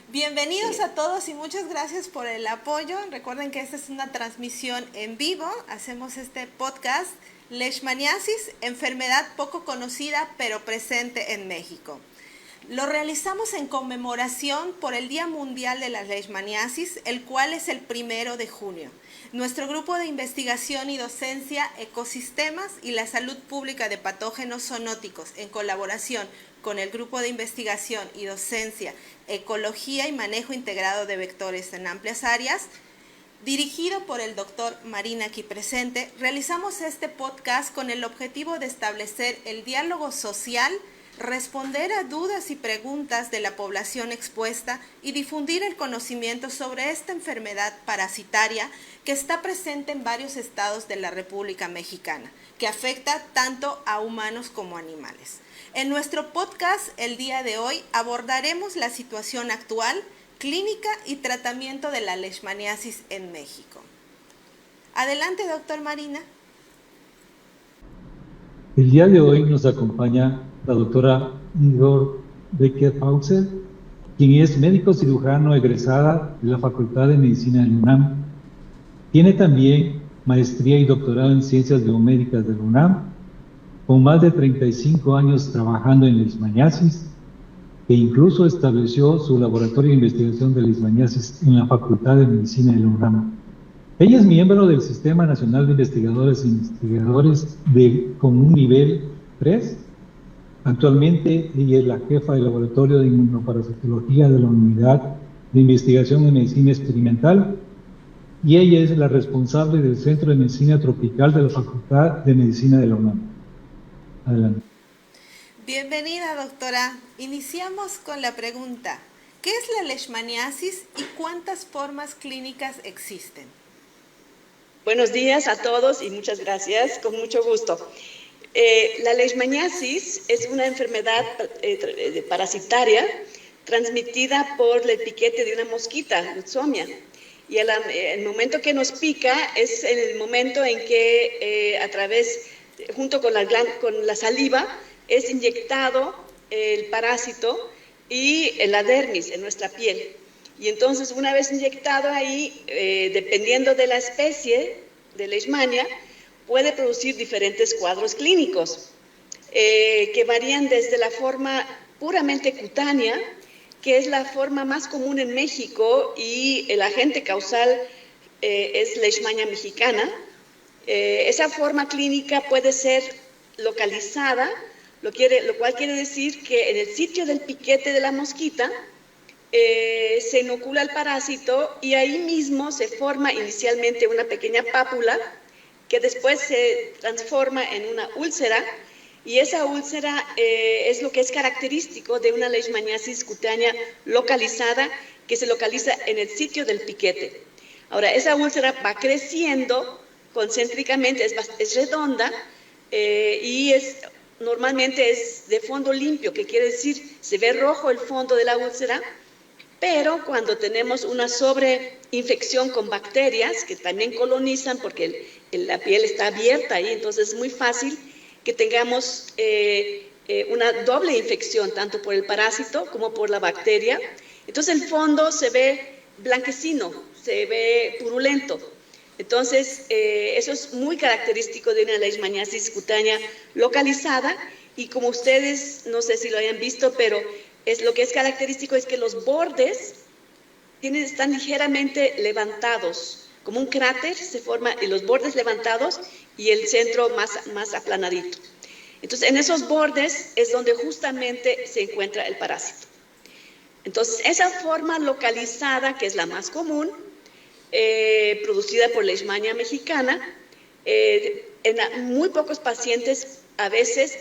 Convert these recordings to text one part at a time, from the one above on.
Bienvenidos a todos y muchas gracias por el apoyo. Recuerden que esta es una transmisión en vivo. Hacemos este podcast, Leishmaniasis, enfermedad poco conocida pero presente en México. Lo realizamos en conmemoración por el Día Mundial de la Leishmaniasis, el cual es el 1 de junio. Nuestro grupo de investigación y docencia, Ecosistemas y la Salud Pública de Patógenos Zoonóticos, en colaboración con el grupo de investigación y docencia, Ecología y Manejo Integrado de Vectores en Amplias Áreas, dirigido por el doctor Marina aquí presente, realizamos este podcast con el objetivo de establecer el diálogo social, responder a dudas y preguntas de la población expuesta y difundir el conocimiento sobre esta enfermedad parasitaria que está presente en varios estados de la República Mexicana, que afecta tanto a humanos como a animales. En nuestro podcast el día de hoy abordaremos la situación actual, clínica y tratamiento de la leishmaniasis en México. Adelante, doctor Marina. El día de hoy nos acompaña la doctora Igor Becker-Hauser, quien es médico cirujano egresada de la Facultad de Medicina de la UNAM. Tiene también maestría y doctorado en Ciencias Biomédicas de la UNAM, con más de 35 años trabajando en leishmaniasis, e incluso estableció su laboratorio de investigación de leishmaniasis en la Facultad de Medicina de la UNAM. Ella es miembro del Sistema Nacional de Investigadores e Investigadores con un nivel 3. Actualmente ella es la jefa del Laboratorio de Inmunoparasitología de la Unidad de Investigación en Medicina Experimental y ella es la responsable del Centro de Medicina Tropical de la Facultad de Medicina de la UNAM. Adelante. Bienvenida, doctora. Iniciamos con la pregunta: ¿qué es la leishmaniasis y cuántas formas clínicas existen? Buenos días a todos y muchas gracias, con mucho gusto. La leishmaniasis es una enfermedad parasitaria transmitida por el piquete de una mosquita, Lutzomia. Y el momento que nos pica es el momento en que junto con la saliva, es inyectado el parásito y la dermis en nuestra piel. Y entonces, una vez inyectado ahí, dependiendo de la especie de leishmania, puede producir diferentes cuadros clínicos que varían desde la forma puramente cutánea, que es la forma más común en México, y el agente causal es Leishmania mexicana. Esa forma clínica puede ser localizada, lo cual quiere decir que en el sitio del piquete de la mosquita se inocula el parásito y ahí mismo se forma inicialmente una pequeña pápula que después se transforma en una úlcera, y esa úlcera es lo que es característico de una leishmaniasis cutánea localizada, que se localiza en el sitio del piquete. Ahora, esa úlcera va creciendo concéntricamente, es redonda y normalmente es de fondo limpio, que quiere decir se ve rojo el fondo de la úlcera, pero cuando tenemos una sobreinfección con bacterias que también colonizan, porque la piel está abierta ahí, entonces es muy fácil que tengamos una doble infección, tanto por el parásito como por la bacteria. Entonces el fondo se ve blanquecino, se ve purulento. Entonces eso es muy característico de una leishmaniasis cutánea localizada, y como ustedes, no sé si lo hayan visto, pero lo que es característico es que los bordes están ligeramente levantados, como un cráter se forma en los bordes levantados y el centro más aplanadito. Entonces, en esos bordes es donde justamente se encuentra el parásito. Entonces, esa forma localizada, que es la más común, producida por Leishmania mexicana, en muy pocos pacientes, a veces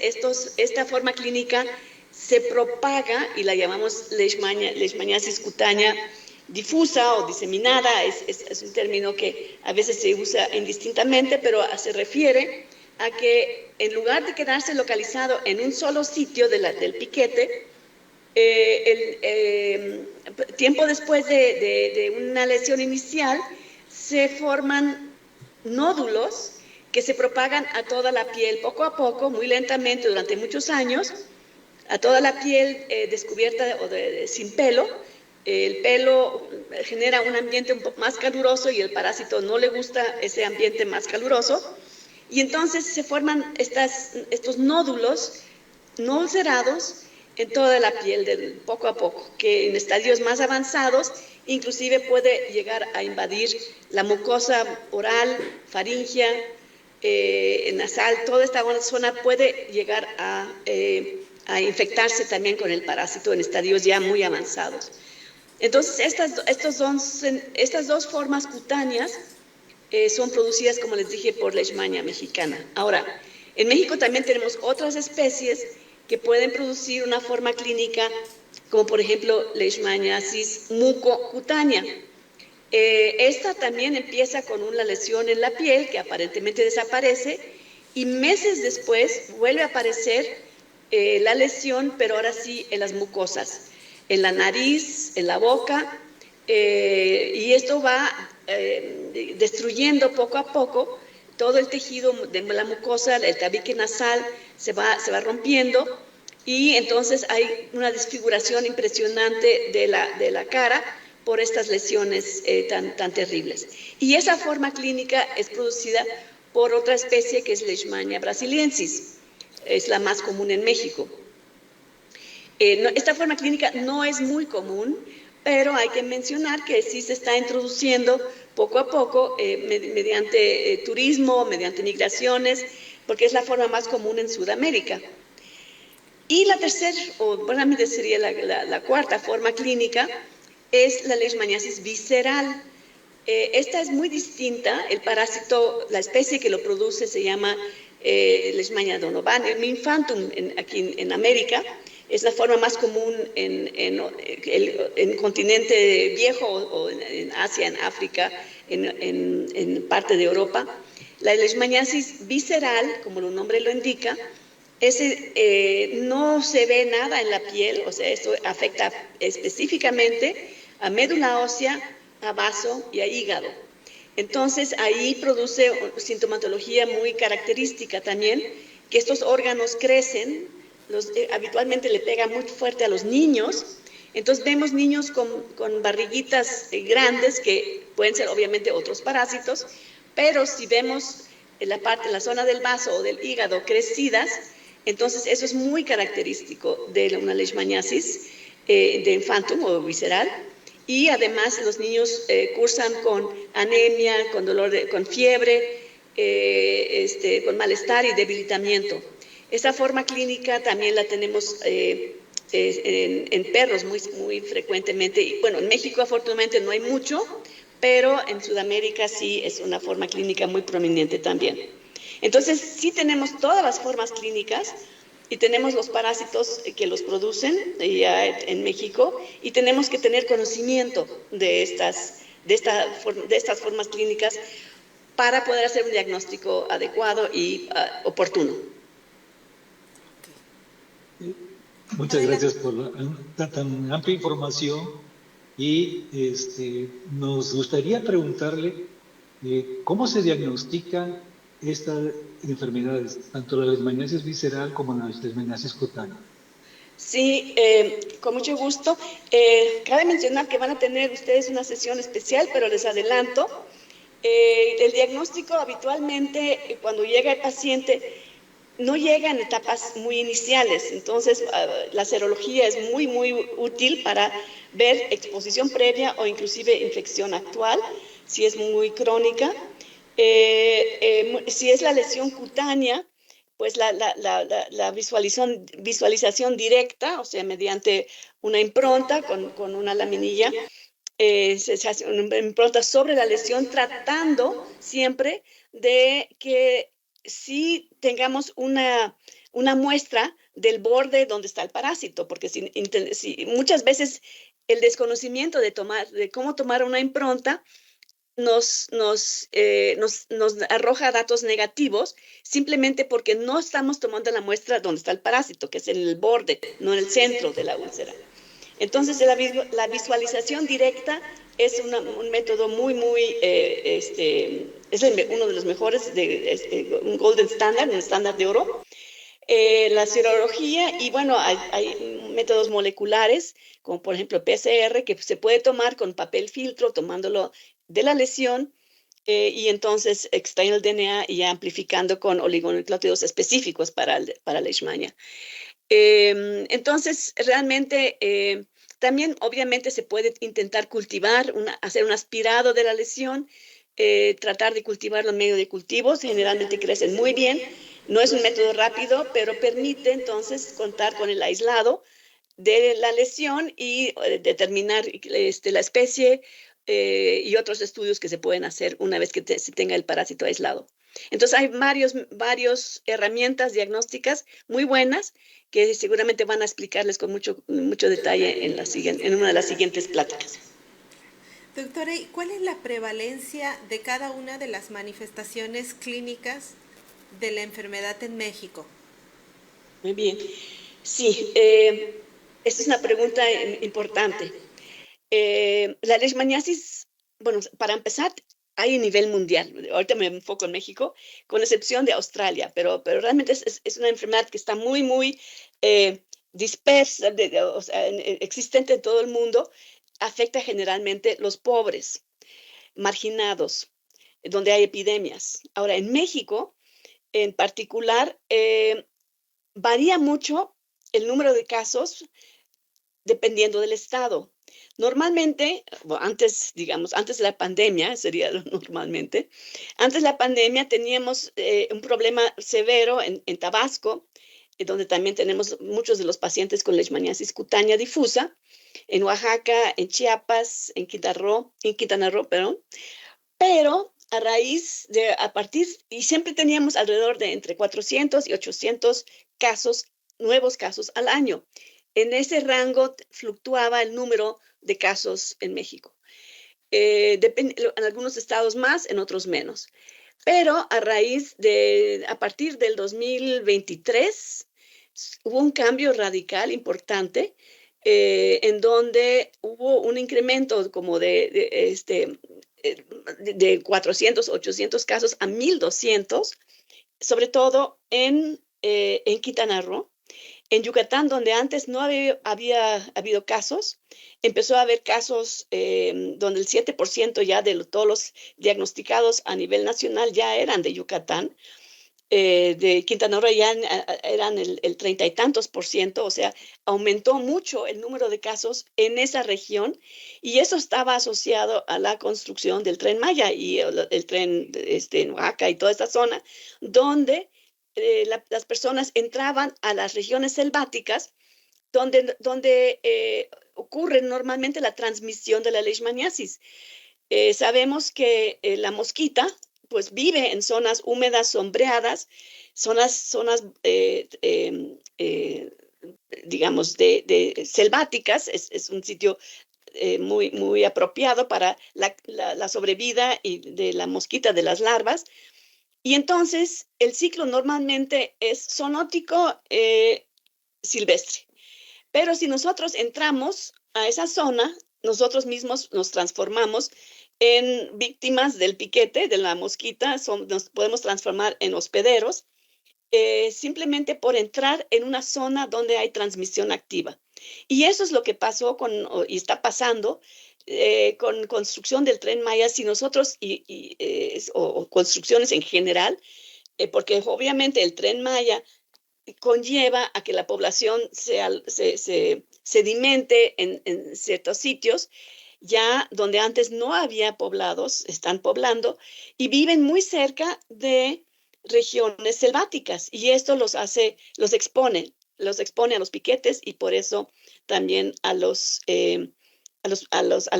esta forma clínica se propaga y la llamamos leishmaniasis cutánea difusa o diseminada. Es un término que a veces se usa indistintamente, pero se refiere a que en lugar de quedarse localizado en un solo sitio del piquete, tiempo después de una lesión inicial se forman nódulos que se propagan a toda la piel poco a poco, muy lentamente, durante muchos años, a toda la piel descubierta o sin pelo, el pelo genera un ambiente un poco más caluroso y el parásito no le gusta ese ambiente más caluroso. Y entonces se forman estos nódulos no ulcerados en toda la piel poco a poco, que en estadios más avanzados inclusive puede llegar a invadir la mucosa oral, faríngea, nasal. Toda esta zona puede llegar a infectarse también con el parásito en estadios ya muy avanzados. Entonces, estas dos formas cutáneas son producidas, como les dije, por Leishmania mexicana. Ahora, en México también tenemos otras especies que pueden producir una forma clínica, como por ejemplo Leishmaniasis mucocutánea. Esta también empieza con una lesión en la piel que aparentemente desaparece y meses después vuelve a aparecer la lesión, pero ahora sí en las mucosas, en la nariz, en la boca, y esto va destruyendo poco a poco todo el tejido de la mucosa, el tabique nasal se va rompiendo y entonces hay una desfiguración impresionante de la cara por estas lesiones tan terribles. Y esa forma clínica es producida por otra especie que es Leishmania brasiliensis, es la más común en México. Esta forma clínica no es muy común, pero hay que mencionar que sí se está introduciendo poco a poco mediante turismo, mediante migraciones, porque es la forma más común en Sudamérica. Y la tercera, o bueno, sería la cuarta forma clínica, es la leishmaniasis visceral. Esta es muy distinta. El parásito, la especie que lo produce se llama Leishmania donovani infantum aquí en América. Es la forma más común en el continente viejo, o en Asia, en África, en parte de Europa. La leishmaniasis visceral, como el nombre lo indica, no se ve nada en la piel, o sea, esto afecta específicamente a médula ósea, a vaso y a hígado. Entonces, ahí produce sintomatología muy característica también, que estos órganos crecen, habitualmente le pega muy fuerte a los niños. Entonces vemos niños con barriguitas grandes, que pueden ser obviamente otros parásitos, pero si vemos la zona del vaso o del hígado crecidas, entonces eso es muy característico de una leishmaniasis de infantum o visceral. Y además los niños cursan con anemia, con fiebre, con malestar y debilitamiento. Esta forma clínica también la tenemos en perros muy frecuentemente. Y bueno, en México afortunadamente no hay mucho, pero en Sudamérica sí es una forma clínica muy prominente también. Entonces sí tenemos todas las formas clínicas y tenemos los parásitos que los producen ya en México, y tenemos que tener conocimiento de estas formas clínicas para poder hacer un diagnóstico adecuado y oportuno. Muchas gracias por tan amplia información, y nos gustaría preguntarle cómo se diagnostican estas enfermedades, tanto la leishmaniasis visceral como la leishmaniasis cutánea. Sí, con mucho gusto. Cabe mencionar que van a tener ustedes una sesión especial, pero les adelanto. El diagnóstico habitualmente, cuando llega el paciente, no llega en etapas muy iniciales, entonces la serología es muy útil para ver exposición previa o inclusive infección actual, si es muy crónica. Si es la lesión cutánea, pues la visualización directa, o sea, mediante una impronta con una laminilla, se hace una impronta sobre la lesión, tratando siempre de que sí tengamos una muestra del borde donde está el parásito, porque muchas veces el desconocimiento de cómo tomar una impronta nos arroja datos negativos, simplemente porque no estamos tomando la muestra donde está el parásito, que es en el borde, no en el centro de la úlcera. Entonces, la visualización directa es un método es uno de los mejores, un golden standard, un estándar de oro. La serología, y bueno, hay métodos moleculares, como por ejemplo PCR, que se puede tomar con papel filtro, tomándolo de la lesión, y entonces extraen el DNA y ya amplificando con oligonucleótidos específicos para Leishmania. Entonces, realmente, también obviamente se puede intentar cultivar, hacer un aspirado de la lesión, tratar de cultivarlo en medio de cultivos, generalmente crecen muy bien. No es un método rápido, pero permite entonces contar con el aislado de la lesión y determinar la especie, y otros estudios que se pueden hacer una vez que se tenga el parásito aislado. Entonces hay varios herramientas diagnósticas muy buenas que seguramente van a explicarles con mucho detalle en una de las siguientes pláticas. Doctora, ¿y cuál es la prevalencia de cada una de las manifestaciones clínicas de la enfermedad en México? Muy bien. Sí, esta es una pregunta importante. La leishmaniasis, bueno, para empezar, hay a nivel mundial. Ahorita me enfoco en México, con excepción de Australia, pero realmente es una enfermedad que está muy eh, dispersa, o sea, existente en todo el mundo. Afecta generalmente los pobres, marginados, donde hay epidemias. Ahora, en México, en particular, varía mucho el número de casos dependiendo del estado. Normalmente, bueno, antes de la pandemia, sería normalmente, antes de la pandemia teníamos un problema severo en Tabasco, donde también tenemos muchos de los pacientes con leishmaniasis cutánea difusa, en Oaxaca, en Chiapas, Quintana Roo, perdón, pero y siempre teníamos alrededor de entre 400 y 800 nuevos casos al año. En ese rango fluctuaba el número de casos en México. En algunos estados más, en otros menos. Pero a partir del 2023, hubo un cambio radical importante, en donde hubo un incremento como de 400, 800 casos a 1,200, sobre todo en Quintana Roo. En Yucatán, donde antes no había habido casos, empezó a haber casos, donde el 7% ya de todos los diagnosticados a nivel nacional ya eran de Yucatán. De Quintana Roo ya eran el 30 y tantos por ciento, o sea, aumentó mucho el número de casos en esa región, y eso estaba asociado a la construcción del Tren Maya y el tren en Oaxaca y toda esta zona, donde las personas entraban a las regiones selváticas donde ocurre normalmente la transmisión de la leishmaniasis. Sabemos que la mosquita pues vive en zonas húmedas, sombreadas, zonas digamos, selváticas. Es un sitio muy apropiado para la sobrevida de la mosquita, de las larvas. Y entonces el ciclo normalmente es zoonótico, silvestre. Pero si nosotros entramos a esa zona, nosotros mismos nos transformamos en víctimas del piquete, de la mosquita, nos podemos transformar en hospederos, simplemente por entrar en una zona donde hay transmisión activa. Y eso es lo que pasó y está pasando con construcción del Tren Maya, si nosotros, o construcciones en general, porque obviamente el Tren Maya conlleva a que la población se sedimente en ciertos sitios, ya donde antes no había poblados, están poblando y viven muy cerca de regiones selváticas, y esto los expone a los piquetes, y por eso también a la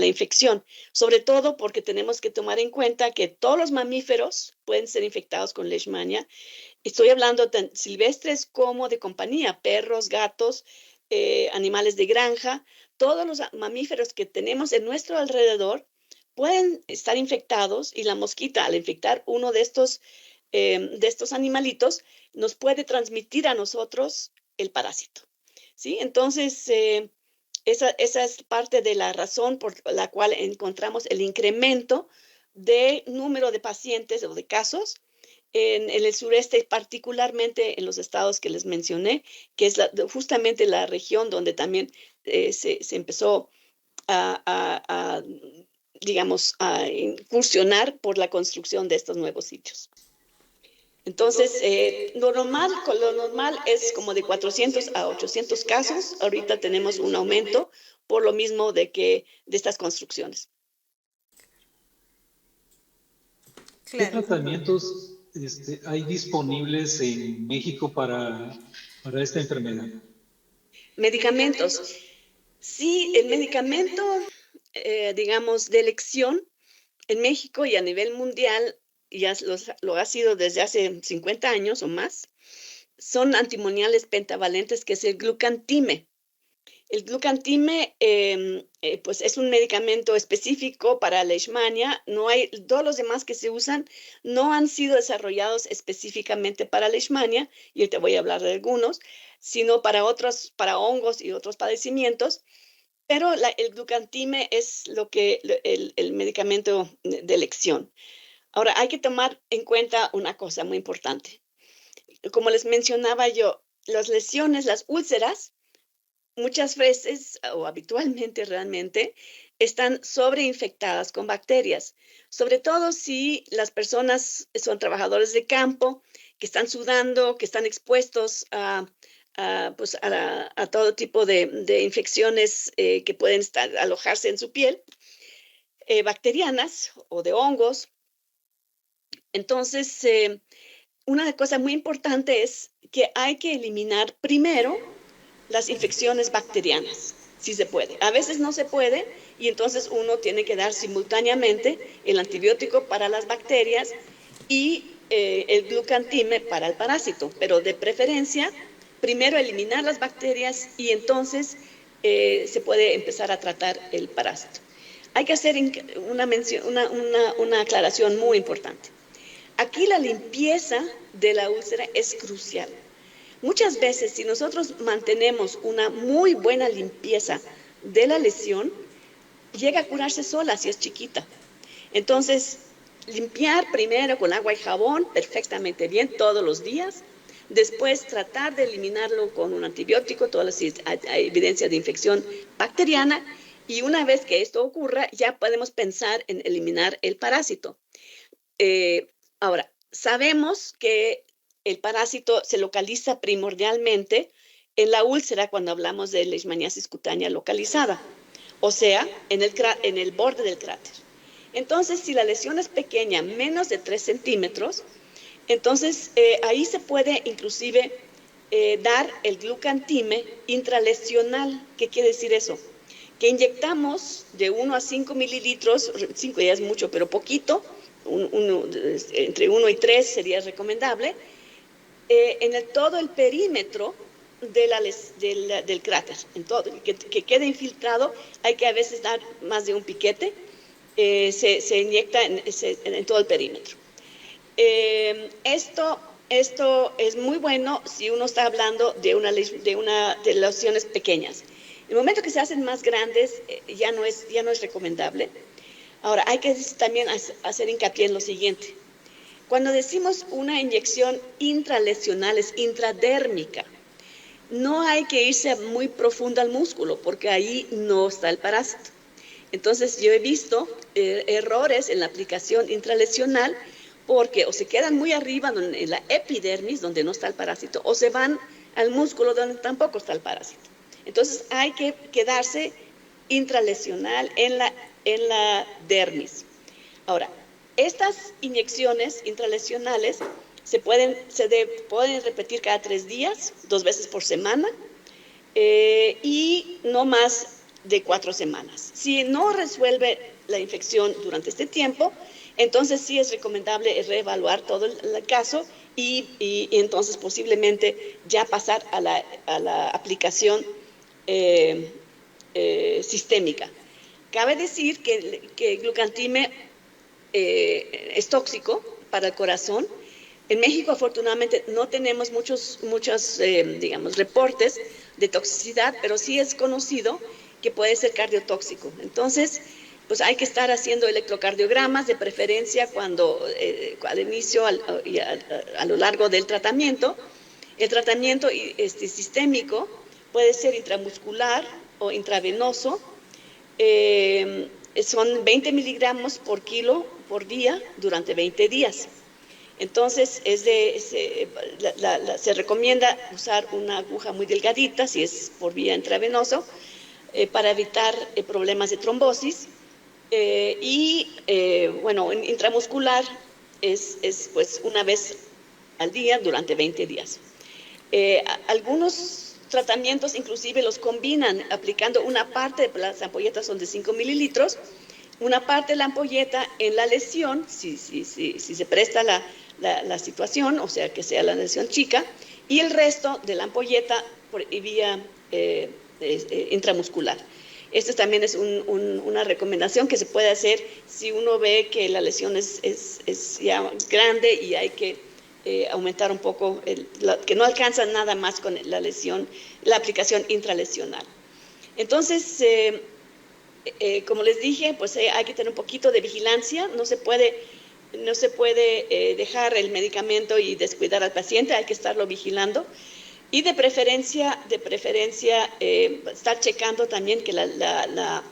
infección, sobre todo porque tenemos que tomar en cuenta que todos los mamíferos pueden ser infectados con leishmania. Estoy hablando tan silvestres como de compañía, perros, gatos, animales de granja. Todos los mamíferos que tenemos en nuestro alrededor pueden estar infectados, y la mosquita, al infectar uno de estos animalitos, nos puede transmitir a nosotros el parásito, ¿sí? Entonces, esa es parte de la razón por la cual encontramos el incremento de número de pacientes o de casos en el sureste, particularmente en los estados que les mencioné, que es justamente la región donde también se empezó digamos, a incursionar por la construcción de estos nuevos sitios. Entonces, lo normal es como de 400 a 800 casos. Ahorita tenemos un aumento por lo mismo de estas construcciones. ¿Qué tratamientos hay disponibles en México para esta enfermedad? Medicamentos. Sí, el medicamento, digamos, de elección en México y a nivel mundial, ya lo ha sido desde hace 50 años o más, son antimoniales pentavalentes, que es el glucantime. El glucantime, pues es un medicamento específico para la leishmania. Todos los demás que se usan no han sido desarrollados específicamente para la leishmania, y te voy a hablar de algunos, sino para hongos y otros padecimientos. Pero el glucantime es el medicamento de elección. Ahora, hay que tomar en cuenta una cosa muy importante. Como les mencionaba yo, las lesiones, las úlceras, muchas veces o habitualmente realmente están sobreinfectadas con bacterias, sobre todo si las personas son trabajadores de campo, que están sudando, que están expuestos a todo tipo de infecciones que pueden alojarse en su piel, bacterianas o de hongos. Entonces, una cosa muy importante es que hay que eliminar primero las infecciones bacterianas, si se puede. A veces no se puede, y entonces uno tiene que dar simultáneamente el antibiótico para las bacterias y el glucantime para el parásito, pero de preferencia primero eliminar las bacterias y entonces se puede empezar a tratar el parásito. Hay que hacer una aclaración muy importante. Aquí la limpieza de la úlcera es crucial. Muchas veces, si nosotros mantenemos una muy buena limpieza de la lesión, llega a curarse sola si es chiquita. Entonces, limpiar primero con agua y jabón perfectamente bien todos los días. Después, tratar de eliminarlo con un antibiótico, todas las evidencias de infección bacteriana. Y una vez que esto ocurra, ya podemos pensar en eliminar el parásito. Ahora, sabemos que el parásito se localiza primordialmente en la úlcera cuando hablamos de leishmaniasis cutánea localizada, o sea, en el borde del cráter. Entonces, si la lesión es pequeña, menos de 3 centímetros, entonces ahí se puede inclusive dar el glucantime intralesional. ¿Qué quiere decir eso? Que inyectamos de 1 a 5 mililitros, 5 ya es mucho, pero poquito, entre 1 y 3 sería recomendable, en todo el perímetro del cráter, en todo, que quede infiltrado. Hay que a veces dar más de un piquete, se inyecta en todo el perímetro. Esto es muy bueno si uno está hablando de lesiones pequeñas. En el momento que se hacen más grandes, ya no es recomendable. Ahora, hay que también hacer hincapié en lo siguiente. Cuando decimos una inyección intralesional, es intradérmica. No hay que irse muy profundo al músculo, porque ahí no está el parásito. Entonces, yo he visto errores en la aplicación intralesional, porque o se quedan muy arriba en la epidermis, donde no está el parásito, o se van al músculo donde tampoco está el parásito. Entonces, hay que quedarse intralesional en la dermis. Ahora, estas inyecciones intralesionales se pueden repetir cada 3 días, 2 veces por semana, y no más de 4 semanas. Si no resuelve la infección durante este tiempo, entonces sí es recomendable reevaluar todo el caso y entonces posiblemente ya pasar a la aplicación sistémica. Cabe decir que el glucantime es tóxico para el corazón. En México, afortunadamente, no tenemos muchos reportes de toxicidad, pero sí es conocido que puede ser cardiotóxico. Entonces, pues hay que estar haciendo electrocardiogramas, de preferencia cuando al inicio y a lo largo del tratamiento. El tratamiento sistémico puede ser intramuscular o intravenoso. Son 20 miligramos por kilo por día durante 20 días. Entonces, se recomienda usar una aguja muy delgadita, si es por vía intravenoso, para evitar problemas de trombosis. Bueno, intramuscular es pues una vez al día durante 20 días. Algunos tratamientos inclusive los combinan aplicando una parte de las ampolletas, son de 5 mililitros, una parte de la ampolleta en la lesión, si se presta la situación, o sea que sea la lesión chica, y el resto de la ampolleta por vía intramuscular. Esto también es una recomendación que se puede hacer si uno ve que la lesión es ya grande y hay que aumentar un poco, que no alcanza nada más con la lesión, la aplicación intralesional. Entonces, como les dije, pues hay que tener un poquito de vigilancia, no se puede dejar el medicamento y descuidar al paciente, hay que estarlo vigilando. Y de preferencia estar checando también que la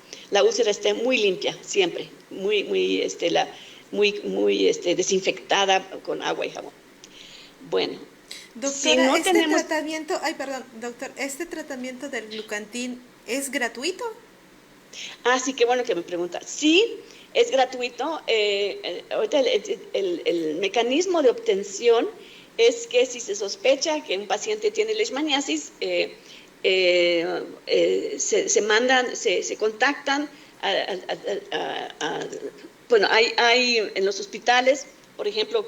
úlcera esté muy limpia, siempre, muy desinfectada con agua y jabón. Bueno, doctora, si no tenemos... doctor, ¿este tratamiento del Glucantin es gratuito? Sí, qué bueno que me pregunta. Sí, es gratuito. Ahorita el mecanismo de obtención es que si se sospecha que un paciente tiene leishmaniasis, se contactan bueno, hay en los hospitales, por ejemplo,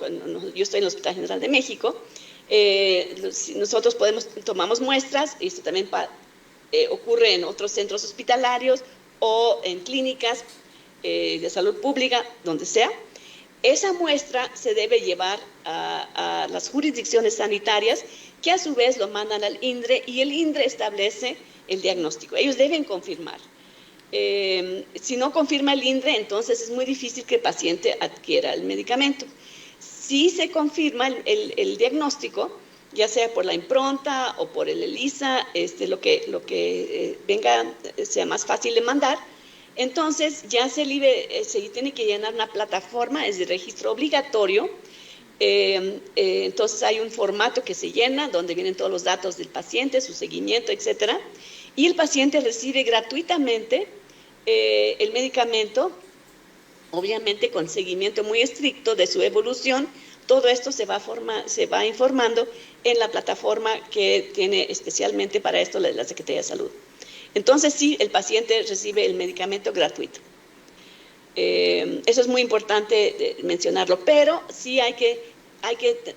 yo estoy en el Hospital General de México, nosotros tomamos muestras, y esto también ocurre en otros centros hospitalarios o en clínicas de salud pública, donde sea. Esa muestra se debe llevar a las jurisdicciones sanitarias, que a su vez lo mandan al INDRE, y el INDRE establece el diagnóstico. Ellos deben confirmar. Si no confirma el INDRE, entonces es muy difícil que el paciente adquiera el medicamento. Si se confirma el diagnóstico, ya sea por la impronta o por el ELISA, lo que venga sea más fácil de mandar, entonces ya se tiene que llenar una plataforma, es de registro obligatorio. Entonces hay un formato que se llena, donde vienen todos los datos del paciente, su seguimiento, etcétera, y el paciente recibe gratuitamente el medicamento, obviamente con seguimiento muy estricto de su evolución. Todo esto se va informando en la plataforma que tiene especialmente para esto la Secretaría de Salud. Entonces sí, el paciente recibe el medicamento gratuito. Eso es muy importante mencionarlo, pero sí hay que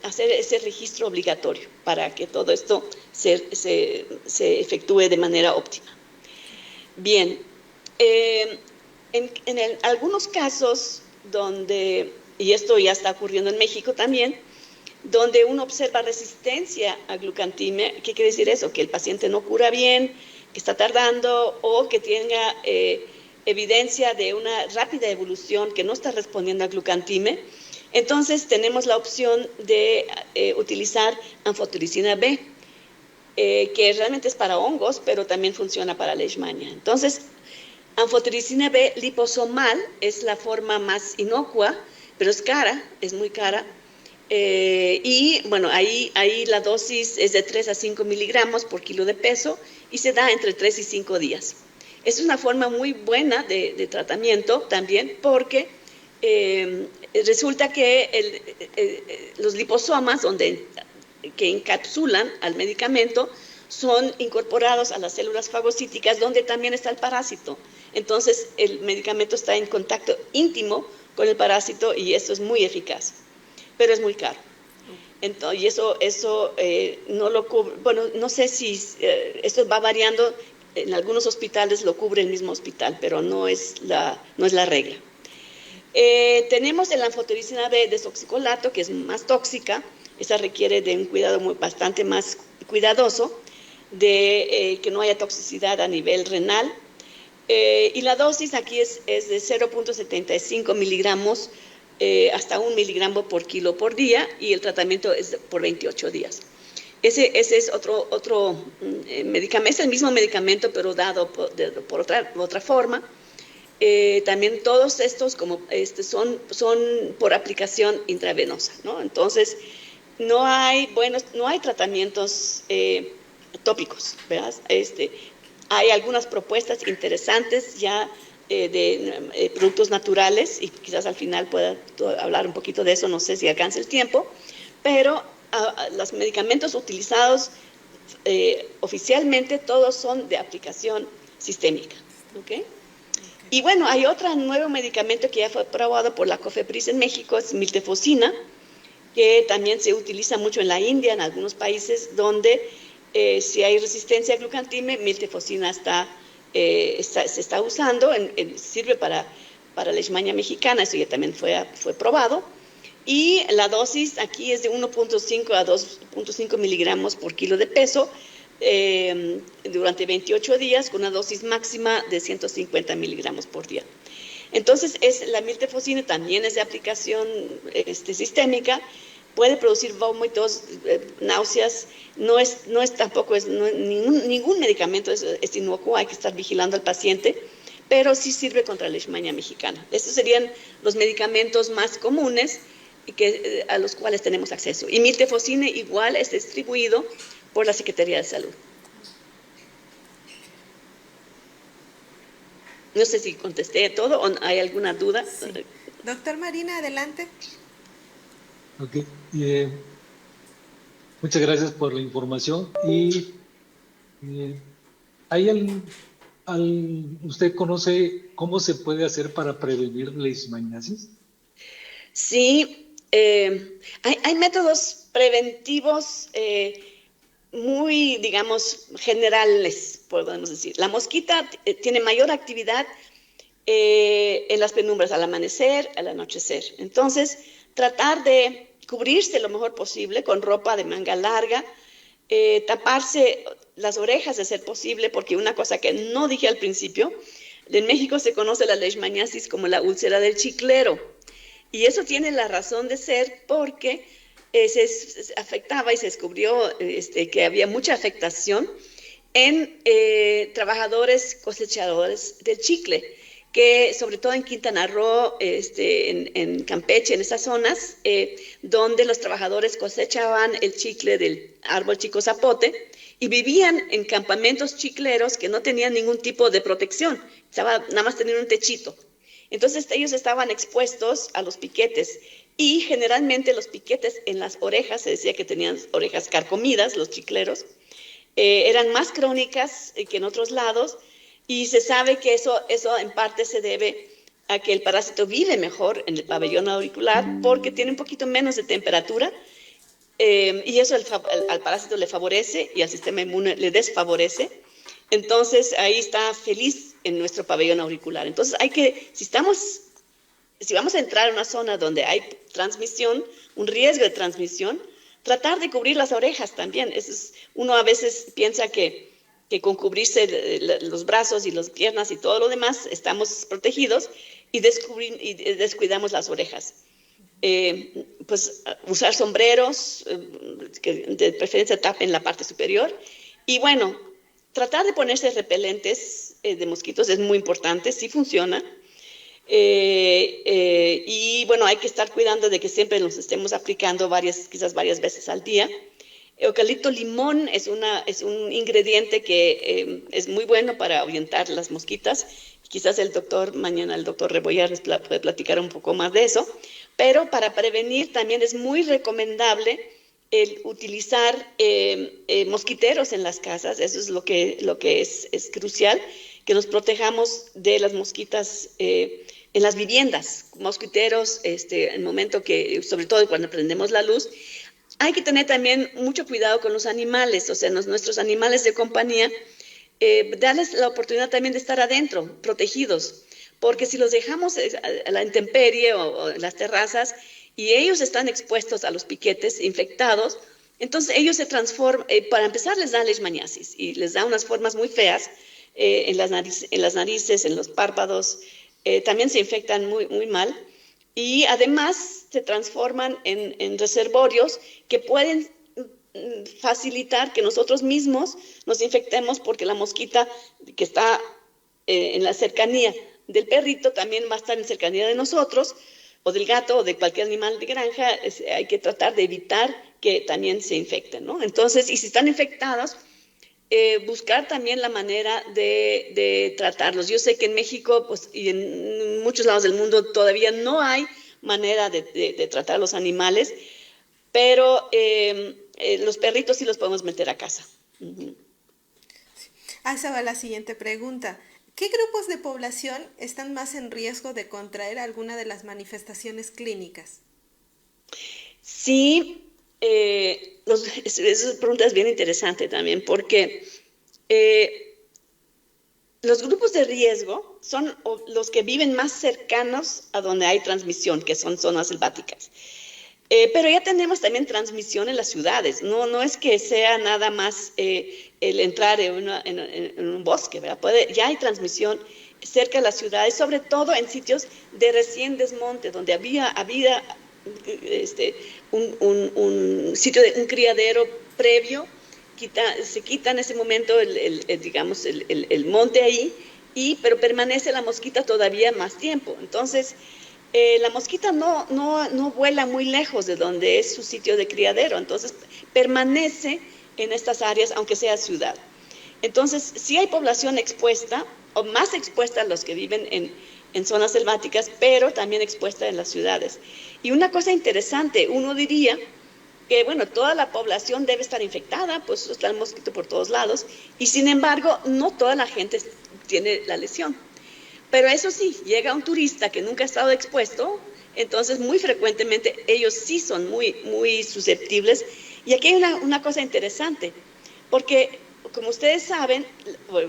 hacer ese registro obligatorio para que todo esto se efectúe de manera óptima. Bien, en algunos casos donde, y esto ya está ocurriendo en México también, donde uno observa resistencia a glucantimia. ¿Qué quiere decir eso? Que el paciente no cura bien, que está tardando, o que tenga evidencia de una rápida evolución, que no está respondiendo a glucantimia. Entonces tenemos la opción de utilizar anfotericina B, que realmente es para hongos, pero también funciona para leishmania. Entonces, anfotericina B liposomal es la forma más inocua, pero es cara, es muy cara. Y bueno, ahí la dosis es de 3 a 5 miligramos por kilo de peso y se da entre 3 y 5 días. Es una forma muy buena de tratamiento también, porque resulta que los liposomas que encapsulan al medicamento son incorporados a las células fagocíticas, donde también está el parásito. Entonces el medicamento está en contacto íntimo con el parásito, y esto es muy eficaz, pero es muy caro. Entonces, y eso no lo cubre. Bueno, no sé si esto va variando. En algunos hospitales lo cubre el mismo hospital, pero no es la regla. Tenemos el anfotericina B desoxicolato, que es más tóxica. Esa requiere de un cuidado bastante más cuidadoso, de que no haya toxicidad a nivel renal. Y la dosis aquí es de 0.75 miligramos hasta 1 miligramo por kilo por día, y el tratamiento es por 28 días. Ese es otro medicamento, es el mismo medicamento, pero dado por otra forma. También todos estos son por aplicación intravenosa, ¿no? Entonces, no hay tratamientos tópicos, ¿verdad? Hay algunas propuestas interesantes ya de productos naturales, y quizás al final pueda hablar un poquito de eso, no sé si alcance el tiempo, pero los medicamentos utilizados oficialmente todos son de aplicación sistémica, ¿ok? Y bueno, hay otro nuevo medicamento que ya fue aprobado por la COFEPRIS en México, es miltefosina, que también se utiliza mucho en la India, en algunos países donde si hay resistencia a glucantime, miltefosina se está usando, sirve para leishmania mexicana, eso ya también fue probado. Y la dosis aquí es de 1.5 a 2.5 miligramos por kilo de peso durante 28 días, con una dosis máxima de 150 miligramos por día. Entonces, la miltefosina también es de aplicación sistémica, puede producir vómitos, náuseas, ningún medicamento es inocuo, hay que estar vigilando al paciente, pero sí sirve contra la leishmania mexicana. Estos serían los medicamentos más comunes a los cuales tenemos acceso. Y miltefosina igual es distribuido por la Secretaría de Salud. No sé si contesté todo o hay alguna duda. Sí. Doctor Marina, adelante. Ok. Muchas gracias por la información. Y ¿usted conoce cómo se puede hacer para prevenir la leishmaniasis? Sí, hay métodos preventivos muy, digamos, generales, podemos decir. La mosquita tiene mayor actividad en las penumbras, al amanecer, al anochecer. Entonces, tratar de cubrirse lo mejor posible con ropa de manga larga, taparse las orejas de ser posible, porque una cosa que no dije al principio, en México se conoce la leishmaniasis como la úlcera del chiclero. Y eso tiene la razón de ser porque se afectaba y se descubrió que había mucha afectación en trabajadores cosechadores del chicle, que sobre todo en Quintana Roo, en Campeche, en esas zonas, donde los trabajadores cosechaban el chicle del árbol chico zapote y vivían en campamentos chicleros que no tenían ningún tipo de protección, nada más tenían un techito. Entonces ellos estaban expuestos a los piquetes, y generalmente los piquetes en las orejas, se decía que tenían orejas carcomidas, los chicleros, eran más crónicas que en otros lados, y se sabe que eso en parte se debe a que el parásito vive mejor en el pabellón auricular porque tiene un poquito menos de temperatura, y eso al parásito le favorece y al sistema inmune le desfavorece. Entonces ahí está feliz en nuestro pabellón auricular. Entonces si vamos a entrar en una zona donde hay transmisión, un riesgo de transmisión, tratar de cubrir las orejas también. Uno a veces piensa que con cubrirse los brazos y las piernas y todo lo demás estamos protegidos, y descuidamos las orejas. Pues usar sombreros que de preferencia tapen la parte superior, y bueno, tratar de ponerse repelentes de mosquitos es muy importante, sí funciona. Y bueno, hay que estar cuidando de que siempre nos estemos aplicando quizás varias veces al día. Eucalipto limón es un ingrediente que es muy bueno para ahuyentar las mosquitas. Quizás mañana el doctor Rebollar puede platicar un poco más de eso. Pero para prevenir también es muy recomendable el utilizar mosquiteros en las casas. Eso es lo que es crucial, que nos protejamos de las mosquitas en las viviendas. Mosquiteros, en el momento sobre todo cuando prendemos la luz. Hay que tener también mucho cuidado con los animales, o sea, nuestros animales de compañía, darles la oportunidad también de estar adentro, protegidos, porque si los dejamos a la intemperie o en las terrazas y ellos están expuestos a los piquetes infectados, entonces ellos se transforman, para empezar les da leishmaniasis y les da unas formas muy feas, en las narices, en los párpados, también se infectan muy, muy mal. Y además se transforman en reservorios que pueden facilitar que nosotros mismos nos infectemos, porque la mosquita que está en la cercanía del perrito también va a estar en cercanía de nosotros, o del gato, o de cualquier animal de granja. Hay que tratar de evitar que también se infecten, ¿no? Entonces, y si están infectados, buscar también la manera de tratarlos. Yo sé que en México, pues, y en muchos lados del mundo todavía no hay manera de tratar a los animales, pero los perritos sí los podemos meter a casa. Uh-huh. Esa va la siguiente pregunta. ¿Qué grupos de población están más en riesgo de contraer alguna de las manifestaciones clínicas? Sí, esa pregunta es bien interesante también, porque los grupos de riesgo son los que viven más cercanos a donde hay transmisión, que son zonas selváticas. Pero ya tenemos también transmisión en las ciudades. No es que sea nada más el entrar en un bosque, ¿verdad? Ya hay transmisión cerca de las ciudades, sobre todo en sitios de recién desmonte, donde había un sitio de un criadero previo. Se quita en ese momento digamos, el monte ahí, pero permanece la mosquita todavía más tiempo. Entonces, la mosquita no vuela muy lejos de donde es su sitio de criadero, entonces permanece en estas áreas, aunque sea ciudad. Entonces, sí hay población expuesta, o más expuesta a los que viven en zonas selváticas, pero también expuesta en las ciudades. Y una cosa interesante, uno diría que, bueno, toda la población debe estar infectada, pues está el mosquito por todos lados, y sin embargo, no toda la gente tiene la lesión. Pero eso sí, llega un turista que nunca ha estado expuesto, entonces muy frecuentemente ellos sí son muy, muy susceptibles. Y aquí hay una cosa interesante, porque como ustedes saben,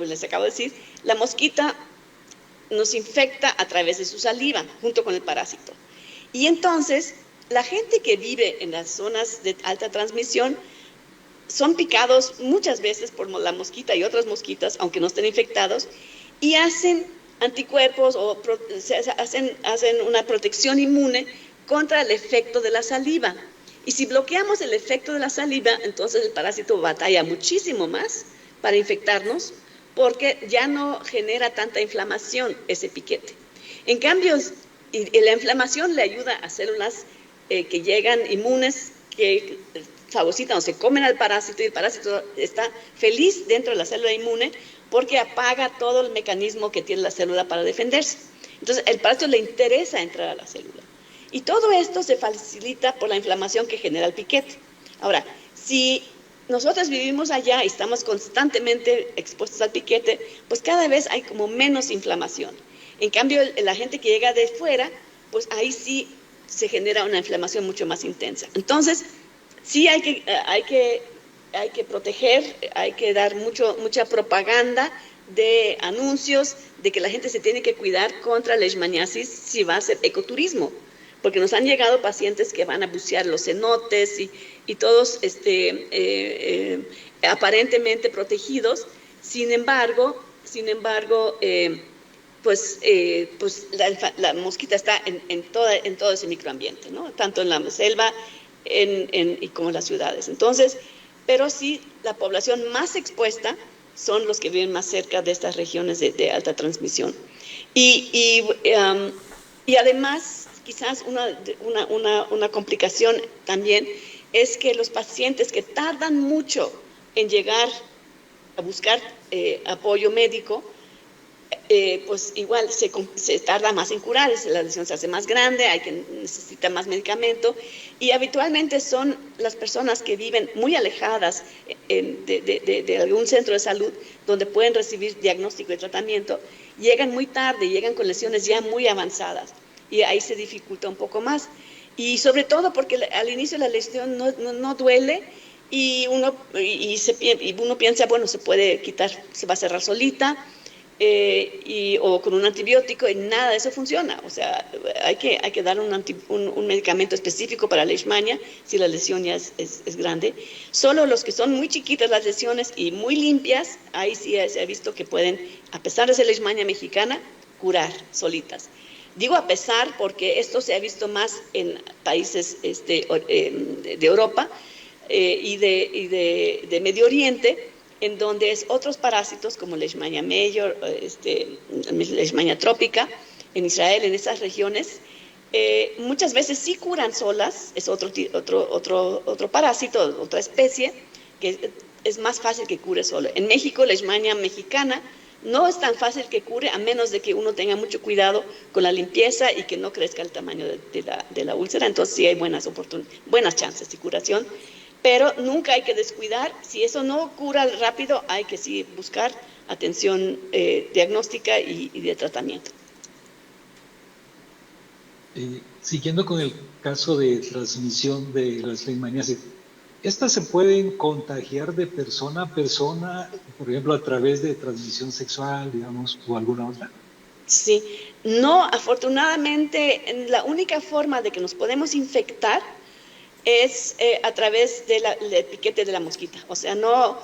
les acabo de decir, la mosquita nos infecta a través de su saliva, junto con el parásito. Y entonces, la gente que vive en las zonas de alta transmisión son picados muchas veces por la mosquita y otras mosquitas, aunque no estén infectados, y hacen anticuerpos o hacen una protección inmune contra el efecto de la saliva. Y si bloqueamos el efecto de la saliva, entonces el parásito batalla muchísimo más para infectarnos, porque ya no genera tanta inflamación ese piquete. En cambio, la inflamación le ayuda a células que llegan inmunes, que fagocitan o se comen al parásito, y el parásito está feliz dentro de la célula inmune porque apaga todo el mecanismo que tiene la célula para defenderse. Entonces, el parásito le interesa entrar a la célula. Y todo esto se facilita por la inflamación que genera el piquete. Ahora, si nosotros vivimos allá y estamos constantemente expuestos al piquete, pues cada vez hay como menos inflamación. En cambio, la gente que llega de fuera, pues ahí sí se genera una inflamación mucho más intensa. Entonces, sí hay que proteger, hay que dar mucha propaganda de anuncios de que la gente se tiene que cuidar contra la leishmaniasis si va a hacer ecoturismo, porque nos han llegado pacientes que van a bucear los cenotes y todos aparentemente protegidos. Sin embargo, pues la mosquita está en todo ese microambiente, ¿no? Tanto en la selva y como en las ciudades. Entonces, pero sí, la población más expuesta son los que viven más cerca de estas regiones de alta transmisión. Y además, quizás una complicación también es que los pacientes que tardan mucho en llegar a buscar apoyo médico, pues igual se tarda más en curar, la lesión se hace más grande, necesita más medicamento, y habitualmente son las personas que viven muy alejadas de algún centro de salud donde pueden recibir diagnóstico y tratamiento, llegan muy tarde, llegan con lesiones ya muy avanzadas, y ahí se dificulta un poco más, y sobre todo porque al inicio la lesión no duele, y uno piensa, bueno, se puede quitar, se va a cerrar solita, o con un antibiótico, y nada de eso funciona. O sea, hay que dar un medicamento específico para la leishmania si la lesión ya es grande. Solo los que son muy chiquitas las lesiones y muy limpias, ahí sí se ha visto que pueden, a pesar de ser leishmania mexicana, curar solitas. Digo a pesar porque esto se ha visto más en países de Europa y de Medio Oriente, en donde es otros parásitos como Leishmania major, Leishmania trópica, en Israel, en esas regiones, muchas veces sí curan solas, es otro parásito, otra especie, que es más fácil que cure solo. En México, Leishmania mexicana no es tan fácil que cure, a menos de que uno tenga mucho cuidado con la limpieza y que no crezca el tamaño de la úlcera, entonces sí hay buenas chances de curación. Pero nunca hay que descuidar. Si eso no cura rápido, hay que sí buscar atención diagnóstica y de tratamiento. Siguiendo con el caso de transmisión de las leishmaniasis, ¿estas se pueden contagiar de persona a persona, por ejemplo, a través de transmisión sexual, digamos, o alguna otra? Sí, no, afortunadamente, la única forma de que nos podemos infectar es a través del piquete de la mosquita. O sea, no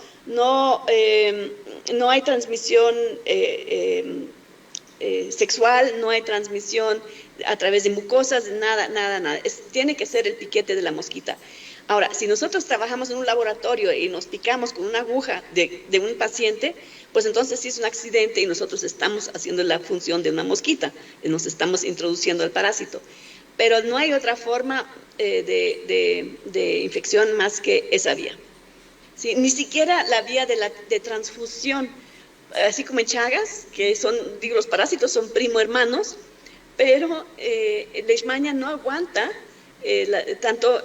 hay transmisión sexual, no hay transmisión a través de mucosas, nada. Tiene que ser el piquete de la mosquita. Ahora, si nosotros trabajamos en un laboratorio y nos picamos con una aguja de un paciente, pues entonces sí es un accidente y nosotros estamos haciendo la función de una mosquita, nos estamos introduciendo el parásito. Pero no hay otra forma de infección más que esa vía. ¿Sí? Ni siquiera la vía de transfusión, así como en Chagas, que los parásitos son primo hermanos, pero Leishmania no aguanta tanto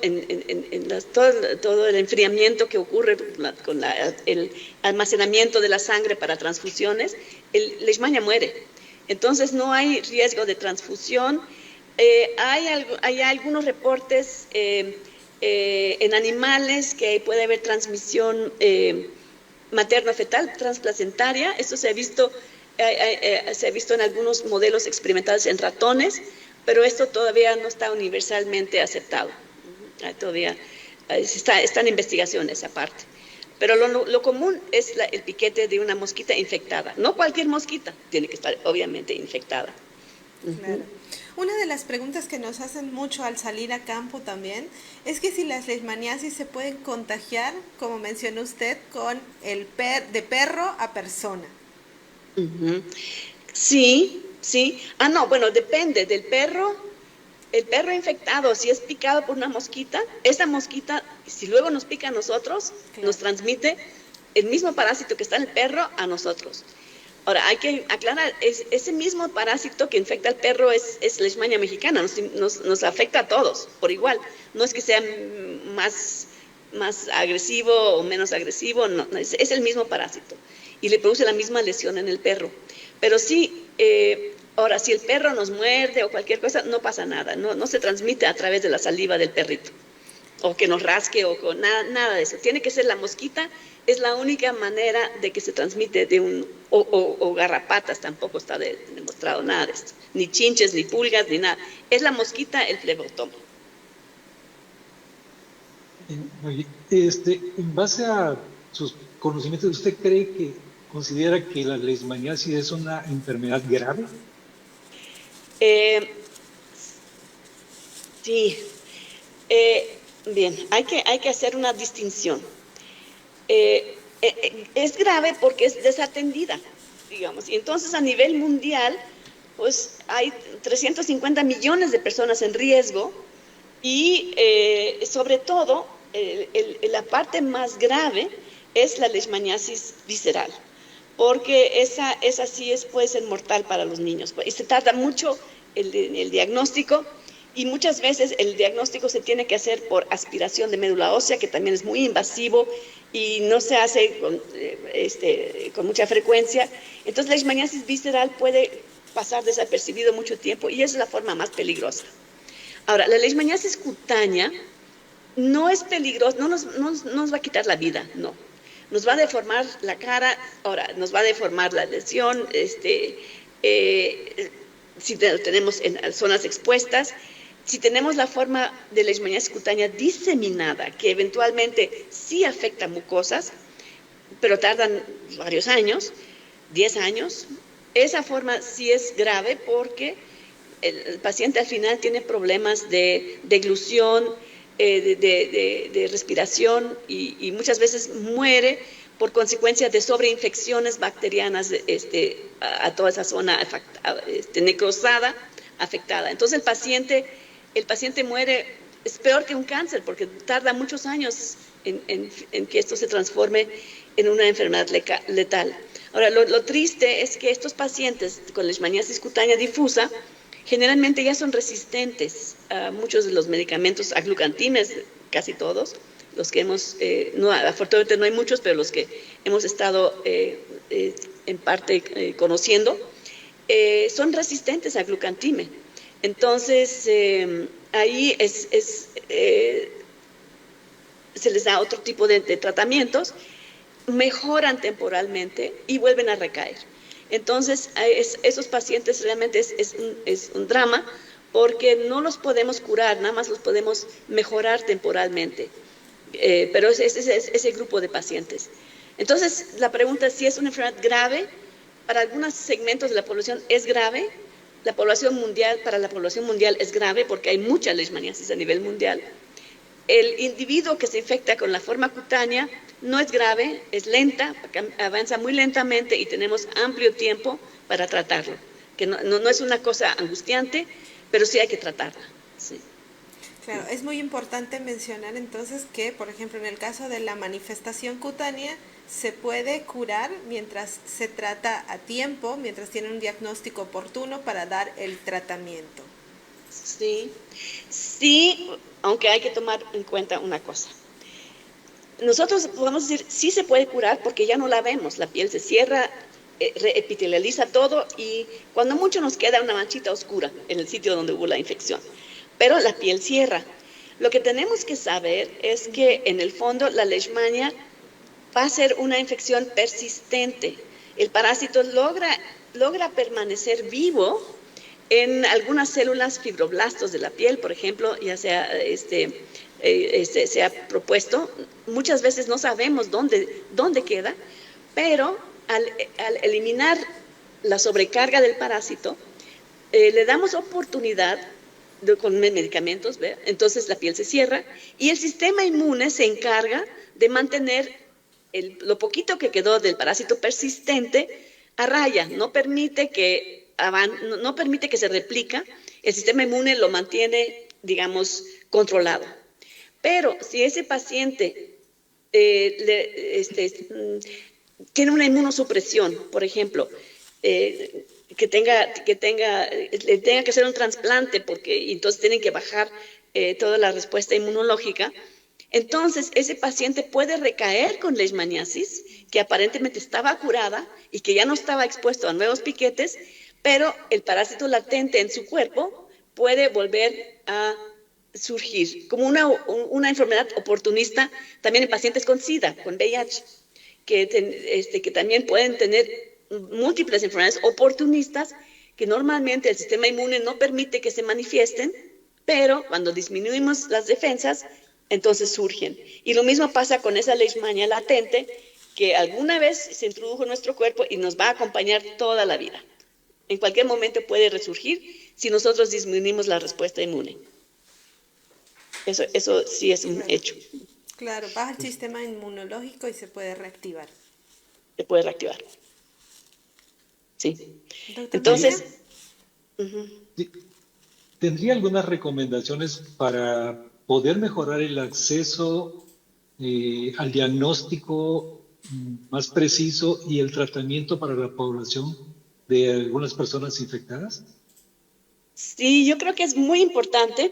todo el enfriamiento que ocurre con el almacenamiento de la sangre para transfusiones. Leishmania muere. Entonces no hay riesgo de transfusión. Hay algunos reportes en animales que puede haber transmisión materno-fetal transplacentaria. Esto se ha visto en algunos modelos experimentales en ratones, pero esto todavía no está universalmente aceptado. Todavía está en investigación esa parte. Pero lo común es el piquete de una mosquita infectada. No cualquier mosquita tiene que estar obviamente infectada. Claro. Una de las preguntas que nos hacen mucho al salir a campo también es que si las leishmaniasis se pueden contagiar, como mencionó usted, con de perro a persona. Sí. Bueno, depende del perro. El perro infectado, si es picado por una mosquita, esa mosquita, si luego nos pica a nosotros, claro, nos transmite el mismo parásito que está en el perro a nosotros. Ahora, hay que aclarar, ese mismo parásito que infecta al perro es Leishmania mexicana, nos afecta a todos por igual. No es que sea más agresivo o menos agresivo, no, es el mismo parásito y le produce la misma lesión en el perro. Pero sí, ahora, si el perro nos muerde o cualquier cosa, no pasa nada, no se transmite a través de la saliva del perrito, o que nos rasque, o con nada de eso. Tiene que ser la mosquita, es la única manera de que se transmite o garrapatas, tampoco está demostrado nada de esto, ni chinches, ni pulgas, ni nada. Es la mosquita el flebotomo. En base a sus conocimientos, ¿usted considera que la leishmaniasis es una enfermedad grave? Sí. Bien, hay que hacer una distinción. Es grave porque es desatendida, digamos, y entonces a nivel mundial, pues hay 350 millones de personas en riesgo y sobre todo la parte más grave es la leishmaniasis visceral, porque esa sí puede ser mortal para los niños, y se tarda mucho el diagnóstico. Y muchas veces el diagnóstico se tiene que hacer por aspiración de médula ósea, que también es muy invasivo y no se hace con mucha frecuencia. Entonces la leishmaniasis visceral puede pasar desapercibido mucho tiempo y esa es la forma más peligrosa. Ahora, la leishmaniasis cutánea no es peligrosa, no nos va a quitar la vida, no. nos va a deformar la cara, ahora nos va a deformar la lesión, si tenemos en zonas expuestas, si tenemos la forma de leishmaniasis cutánea diseminada, que eventualmente sí afecta mucosas, pero tardan varios años, 10 años, esa forma sí es grave porque el paciente al final tiene problemas de deglución, de respiración y muchas veces muere por consecuencia de sobreinfecciones bacterianas a toda esa zona necrosada, afectada. Entonces el paciente muere, es peor que un cáncer porque tarda muchos años en que esto se transforme en una enfermedad letal. Ahora, lo triste es que estos pacientes con leishmaniasis cutánea difusa generalmente ya son resistentes a muchos de los medicamentos, a glucantines, casi todos, los que hemos, afortunadamente no hay muchos, pero los que hemos estado en parte conociendo, son resistentes a glucantime. Entonces, ahí se les da otro tipo de tratamientos, mejoran temporalmente y vuelven a recaer. Entonces, esos pacientes realmente es un drama porque no los podemos curar, nada más los podemos mejorar temporalmente. Pero es ese grupo de pacientes. Entonces, la pregunta es si es una enfermedad grave. Para algunos segmentos de la población es grave. Para la población mundial es grave porque hay mucha leishmaniasis a nivel mundial. El individuo que se infecta con la forma cutánea no es grave, es lenta, avanza muy lentamente y tenemos amplio tiempo para tratarlo. Que no es una cosa angustiante, pero sí hay que tratarla. Sí. Claro, es muy importante mencionar entonces que, por ejemplo, en el caso de la manifestación cutánea, se puede curar mientras se trata a tiempo, mientras tiene un diagnóstico oportuno para dar el tratamiento. Sí, aunque hay que tomar en cuenta una cosa. Nosotros podemos decir, sí se puede curar porque ya no la vemos, la piel se cierra, reepitelializa todo y cuando mucho nos queda una manchita oscura en el sitio donde hubo la infección, pero la piel cierra. Lo que tenemos que saber es que en el fondo la leishmania va a ser una infección persistente. El parásito logra permanecer vivo en algunas células fibroblastos de la piel, por ejemplo, ya sea se ha propuesto, muchas veces no sabemos dónde queda, pero al eliminar la sobrecarga del parásito, le damos oportunidad con medicamentos, ¿ve? Entonces la piel se cierra y el sistema inmune se encarga de mantener lo poquito que quedó del parásito persistente a raya, no permite que se replica, el sistema inmune lo mantiene, digamos, controlado. Pero si ese paciente tiene una inmunosupresión, por ejemplo, le tenga que hacer un trasplante porque entonces tienen que bajar toda la respuesta inmunológica, entonces ese paciente puede recaer con leishmaniasis, que aparentemente estaba curada y que ya no estaba expuesto a nuevos piquetes, pero el parásito latente en su cuerpo puede volver a surgir como una enfermedad oportunista también en pacientes con SIDA, con VIH, que también pueden tener múltiples enfermedades oportunistas que normalmente el sistema inmune no permite que se manifiesten, pero cuando disminuimos las defensas, entonces surgen. Y lo mismo pasa con esa leishmania latente que alguna vez se introdujo en nuestro cuerpo y nos va a acompañar toda la vida. En cualquier momento puede resurgir si nosotros disminuimos la respuesta inmune. Eso sí es un hecho. Claro, baja el sistema inmunológico y se puede reactivar. Se puede reactivar. Sí. Entonces, ¿tendría algunas recomendaciones para poder mejorar el acceso al diagnóstico más preciso y el tratamiento para la población de algunas personas infectadas? Sí, yo creo que es muy importante.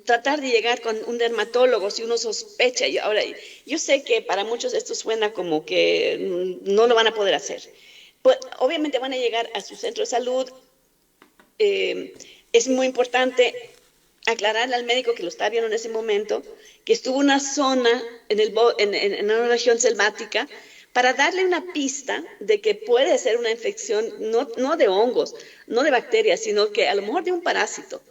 Tratar de llegar con un dermatólogo si uno sospecha. Ahora, yo sé que para muchos esto suena como que no lo van a poder hacer. Pues, obviamente van a llegar a su centro de salud. Es muy importante aclararle al médico que lo estaba viendo en ese momento que estuvo una zona en una región selvática para darle una pista de que puede ser una infección no de hongos, no de bacterias, sino que a lo mejor de un parásito.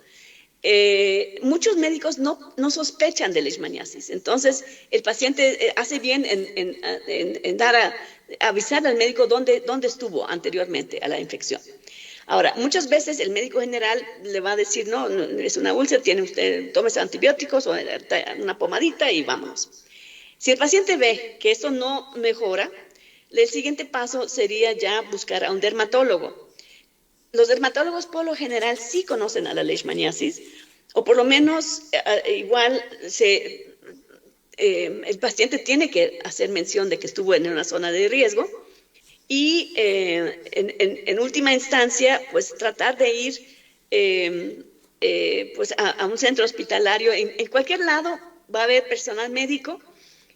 Muchos médicos no sospechan de leishmaniasis, entonces el paciente hace bien en avisar al médico dónde estuvo anteriormente a la infección. Ahora, muchas veces el médico general le va a decir, no, es una úlcera, tiene usted, tómese antibióticos o una pomadita y vámonos. Si el paciente ve que esto no mejora, el siguiente paso sería ya buscar a un dermatólogo. Los dermatólogos por lo general sí conocen a la leishmaniasis, o por lo menos igual el paciente tiene que hacer mención de que estuvo en una zona de riesgo y en última instancia pues tratar de ir pues a un centro hospitalario. En cualquier lado va a haber personal médico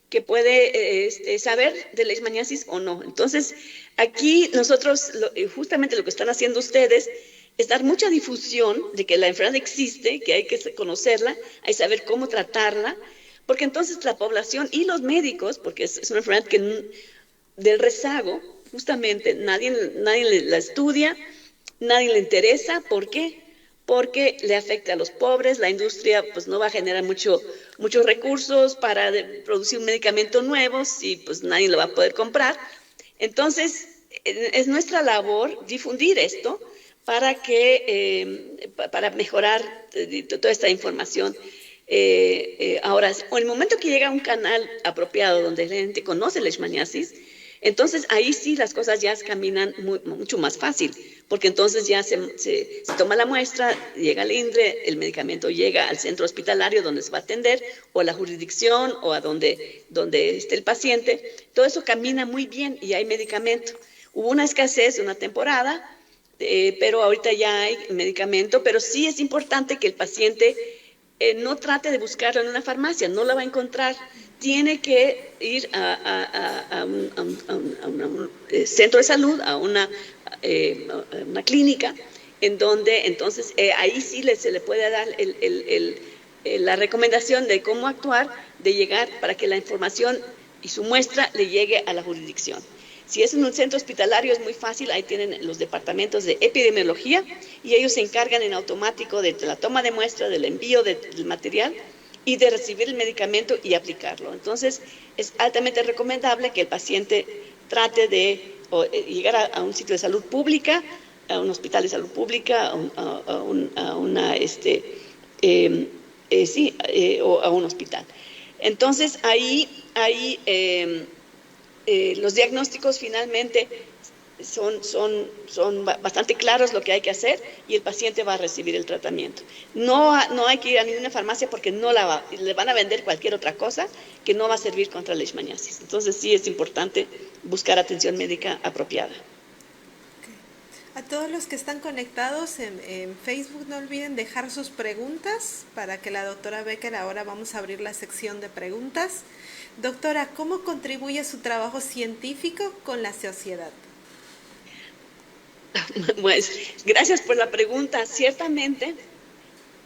que puede saber de leishmaniasis o no. Entonces, aquí nosotros, justamente lo que están haciendo ustedes, es dar mucha difusión de que la enfermedad existe, que hay que conocerla, hay que saber cómo tratarla, porque entonces la población y los médicos, porque es una enfermedad del rezago, justamente nadie la estudia, nadie le interesa. ¿Por qué? Porque le afecta a los pobres, la industria pues no va a generar muchos recursos para producir un medicamento nuevo si pues nadie lo va a poder comprar. Entonces, es nuestra labor difundir esto para mejorar toda esta información. Ahora, en el momento que llega a un canal apropiado donde la gente conoce la leishmaniasis, entonces ahí sí las cosas ya caminan mucho más fácil, porque entonces ya se toma la muestra, llega al INDRE, el medicamento llega al centro hospitalario donde se va a atender, o a la jurisdicción, o a donde esté el paciente. Todo eso camina muy bien y hay medicamento. Hubo una escasez, una temporada, pero ahorita ya hay medicamento, pero sí es importante que el paciente no trate de buscarlo en una farmacia, no la va a encontrar. Tiene que ir a un centro de salud, a una clínica, en donde entonces ahí sí se le puede dar la recomendación de cómo actuar, de llegar para que la información y su muestra le llegue a la jurisdicción. Si es en un centro hospitalario es muy fácil, ahí tienen los departamentos de epidemiología y ellos se encargan en automático de la toma de muestra, del envío del material y de recibir el medicamento y aplicarlo. Entonces, es altamente recomendable que el paciente trate de llegar a un sitio de salud pública, a un hospital de salud pública, a un hospital. Entonces, ahí los diagnósticos finalmente son bastante claros lo que hay que hacer y el paciente va a recibir el tratamiento. No hay que ir a ninguna farmacia porque le van a vender cualquier otra cosa que no va a servir contra la leishmaniasis. Entonces sí es importante buscar atención médica apropiada. A todos los que están conectados en Facebook, no olviden dejar sus preguntas para que la doctora Becker, ahora vamos a abrir la sección de preguntas. Doctora, ¿cómo contribuye su trabajo científico con la sociedad? Pues, gracias por la pregunta. Ciertamente,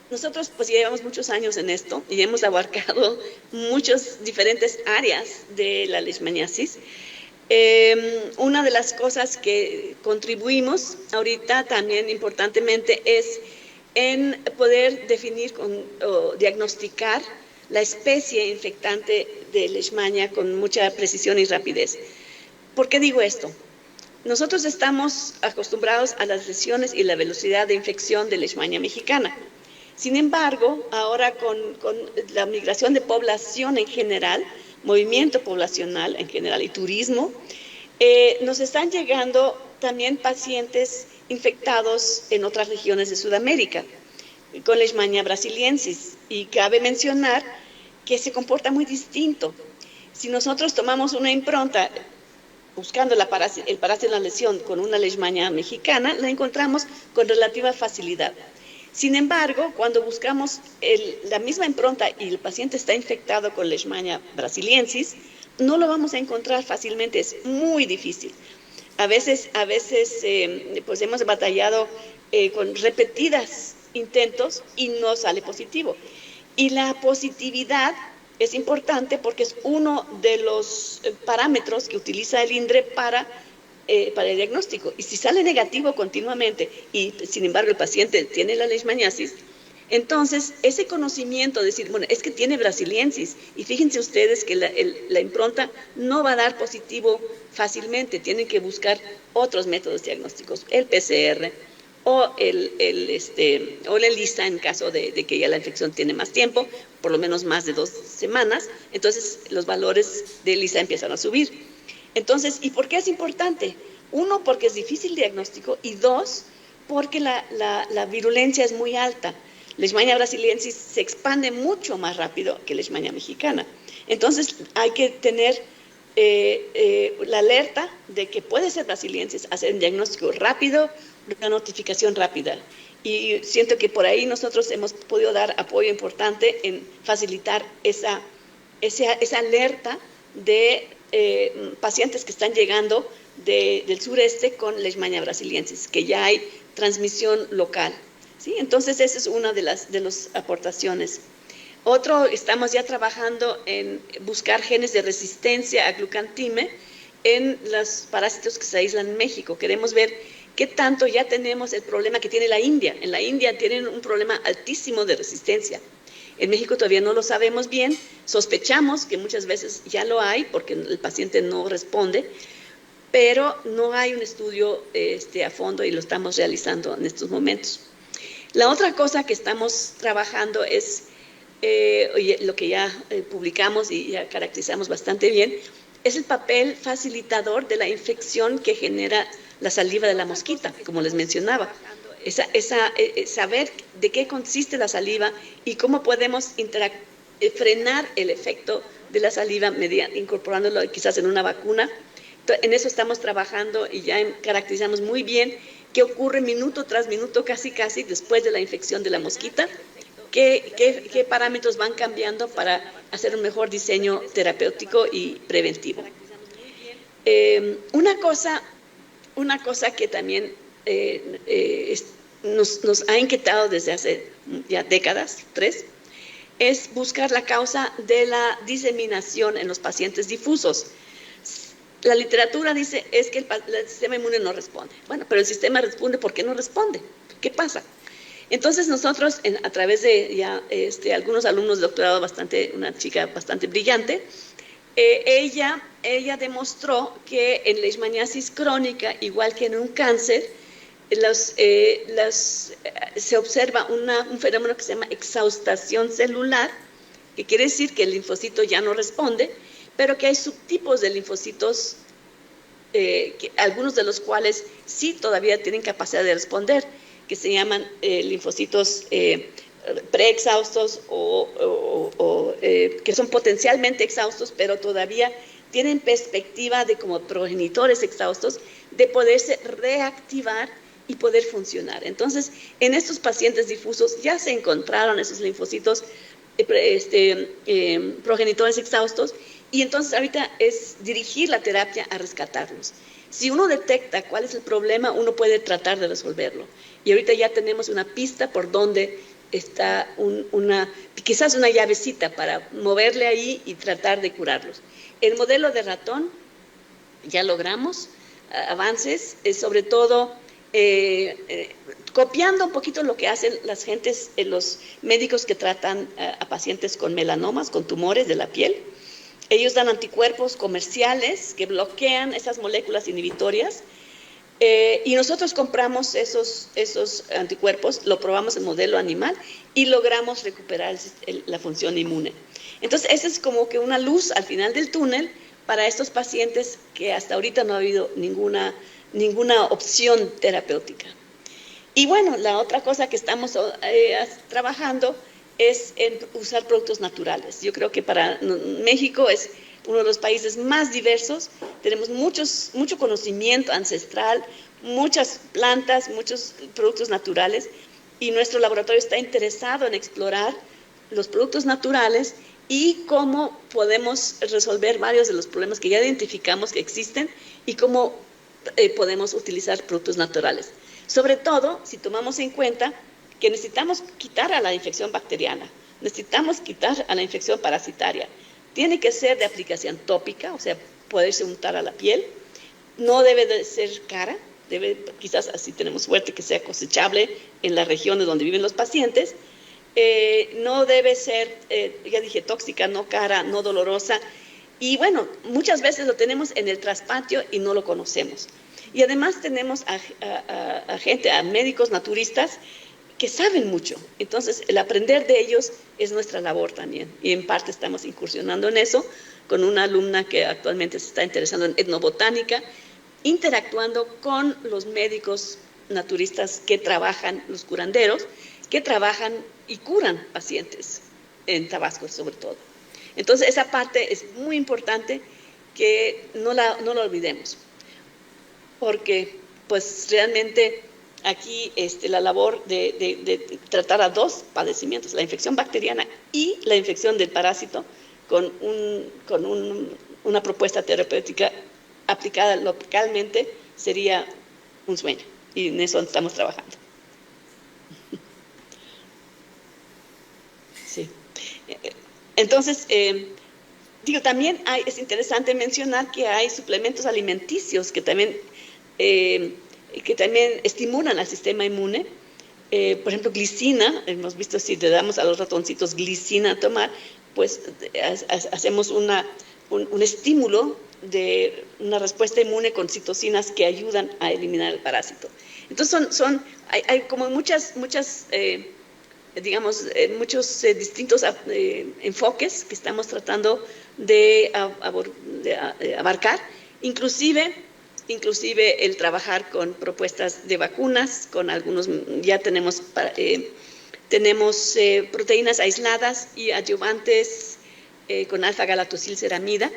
nosotros pues llevamos muchos años en esto y hemos abarcado muchas diferentes áreas de la leishmaniasis. Una de las cosas que contribuimos ahorita también importantemente es en poder definir o diagnosticar la especie infectante de leishmania con mucha precisión y rapidez. ¿Por qué digo esto? Nosotros estamos acostumbrados a las lesiones y la velocidad de infección de leishmania mexicana. Sin embargo, ahora con la migración de población en general, movimiento poblacional en general y turismo, nos están llegando también pacientes infectados en otras regiones de Sudamérica, con Leishmania brasiliensis. Y cabe mencionar que se comporta muy distinto. Si nosotros tomamos una impronta buscando el parásito de la lesión con una Leishmania mexicana, la encontramos con relativa facilidad. Sin embargo, cuando buscamos la misma impronta y el paciente está infectado con Leishmania brasiliensis, no lo vamos a encontrar fácilmente, es muy difícil. A veces pues hemos batallado con repetidas intentos y no sale positivo. Y la positividad es importante porque es uno de los parámetros que utiliza el INDRE para el diagnóstico. Y si sale negativo continuamente y, sin embargo, el paciente tiene la leishmaniasis, entonces ese conocimiento de decir, bueno, es que tiene brasiliensis, y fíjense ustedes que la impronta no va a dar positivo fácilmente, tienen que buscar otros métodos diagnósticos, el PCR o el ELISA en caso de que ya la infección tiene más tiempo, por lo menos más de 2 semanas, entonces los valores de ELISA empiezan a subir. Entonces, ¿y por qué es importante? 1, porque es difícil diagnóstico, y 2, porque la virulencia es muy alta. Leishmania brasiliensis se expande mucho más rápido que Leishmania mexicana. Entonces, hay que tener la alerta de que puede ser brasiliensis, hacer un diagnóstico rápido, una notificación rápida. Y siento que por ahí nosotros hemos podido dar apoyo importante en facilitar esa alerta de pacientes que están llegando del sureste con Leishmania brasiliensis, que ya hay transmisión local. ¿Sí? Entonces, esa es una de las aportaciones. Otro, estamos ya trabajando en buscar genes de resistencia a glucantime en los parásitos que se aíslan en México. Queremos ver qué tanto ya tenemos el problema que tiene la India. En la India tienen un problema altísimo de resistencia. En México todavía no lo sabemos bien, sospechamos que muchas veces ya lo hay porque el paciente no responde, pero no hay un estudio a fondo y lo estamos realizando en estos momentos. La otra cosa que estamos trabajando es lo que ya publicamos y ya caracterizamos bastante bien, es el papel facilitador de la infección que genera la saliva de la mosquita, como les mencionaba. Saber de qué consiste la saliva y cómo podemos frenar el efecto de la saliva incorporándolo quizás en una vacuna. En eso estamos trabajando y ya caracterizamos muy bien qué ocurre minuto tras minuto, casi después de la infección de la mosquita, qué parámetros van cambiando para hacer un mejor diseño terapéutico y preventivo. Una cosa que también nos ha inquietado desde hace ya décadas, 3, es buscar la causa de la diseminación en los pacientes difusos. La literatura dice es que el sistema inmune no responde. Bueno, pero el sistema responde, ¿por qué no responde? ¿Qué pasa? Entonces nosotros, a través de ya algunos alumnos de doctorado, una chica bastante brillante, ella demostró que en leishmaniasis crónica, igual que en un cáncer, se observa un fenómeno que se llama exhaustación celular, que quiere decir que el linfocito ya no responde, pero que hay subtipos de linfocitos, algunos de los cuales sí todavía tienen capacidad de responder, que se llaman linfocitos preexhaustos o que son potencialmente exhaustos, pero todavía tienen perspectiva de, como progenitores exhaustos, de poderse reactivar y poder funcionar. Entonces, en estos pacientes difusos ya se encontraron esos linfocitos progenitores exhaustos, y entonces ahorita es dirigir la terapia a rescatarlos. Si uno detecta cuál es el problema, uno puede tratar de resolverlo. Y ahorita ya tenemos una pista por donde está quizás una llavecita para moverle ahí y tratar de curarlos. El modelo de ratón ya logramos avances, sobre todo copiando un poquito lo que hacen las gentes, los médicos que tratan a pacientes con melanomas, con tumores de la piel. Ellos dan anticuerpos comerciales que bloquean esas moléculas inhibitorias, y nosotros compramos esos anticuerpos, lo probamos en modelo animal y logramos recuperar la función inmune. Entonces, esa es como que una luz al final del túnel para estos pacientes que hasta ahorita no ha habido ninguna opción terapéutica. Y bueno, la otra cosa que estamos trabajando es en usar productos naturales. Yo creo que para México es uno de los países más diversos, tenemos mucho conocimiento ancestral, muchas plantas, muchos productos naturales, y nuestro laboratorio está interesado en explorar los productos naturales y cómo podemos resolver varios de los problemas que ya identificamos que existen y cómo podemos utilizar productos naturales. Sobre todo, si tomamos en cuenta que necesitamos quitar a la infección bacteriana, necesitamos quitar a la infección parasitaria. Tiene que ser de aplicación tópica, o sea, poderse untar a la piel. No debe de ser cara, debe, quizás así tenemos suerte que sea cosechable en las regiones donde viven los pacientes. No debe ser, ya dije, tóxica, no cara, no dolorosa. Y bueno, muchas veces lo tenemos en el traspatio y no lo conocemos. Y además tenemos a gente, a médicos naturistas que saben mucho. Entonces, el aprender de ellos es nuestra labor también. Y en parte estamos incursionando en eso con una alumna que actualmente se está interesando en etnobotánica, interactuando con los médicos naturistas que trabajan, los curanderos, que trabajan y curan pacientes en Tabasco sobre todo. Entonces, esa parte es muy importante que no la olvidemos, porque pues realmente aquí la labor de tratar a dos padecimientos, la infección bacteriana y la infección del parásito, con una propuesta terapéutica aplicada localmente, sería un sueño, y en eso estamos trabajando. Sí. Entonces, también es interesante mencionar que hay suplementos alimenticios que también estimulan al sistema inmune. Por ejemplo, glicina, hemos visto si le damos a los ratoncitos glicina a tomar, pues hacemos un estímulo de una respuesta inmune con citocinas que ayudan a eliminar el parásito. Entonces hay como muchos distintos enfoques que estamos tratando de abarcar, inclusive el trabajar con propuestas de vacunas, con algunos, ya tenemos proteínas aisladas y adyuvantes con alfa-galactosilceramida,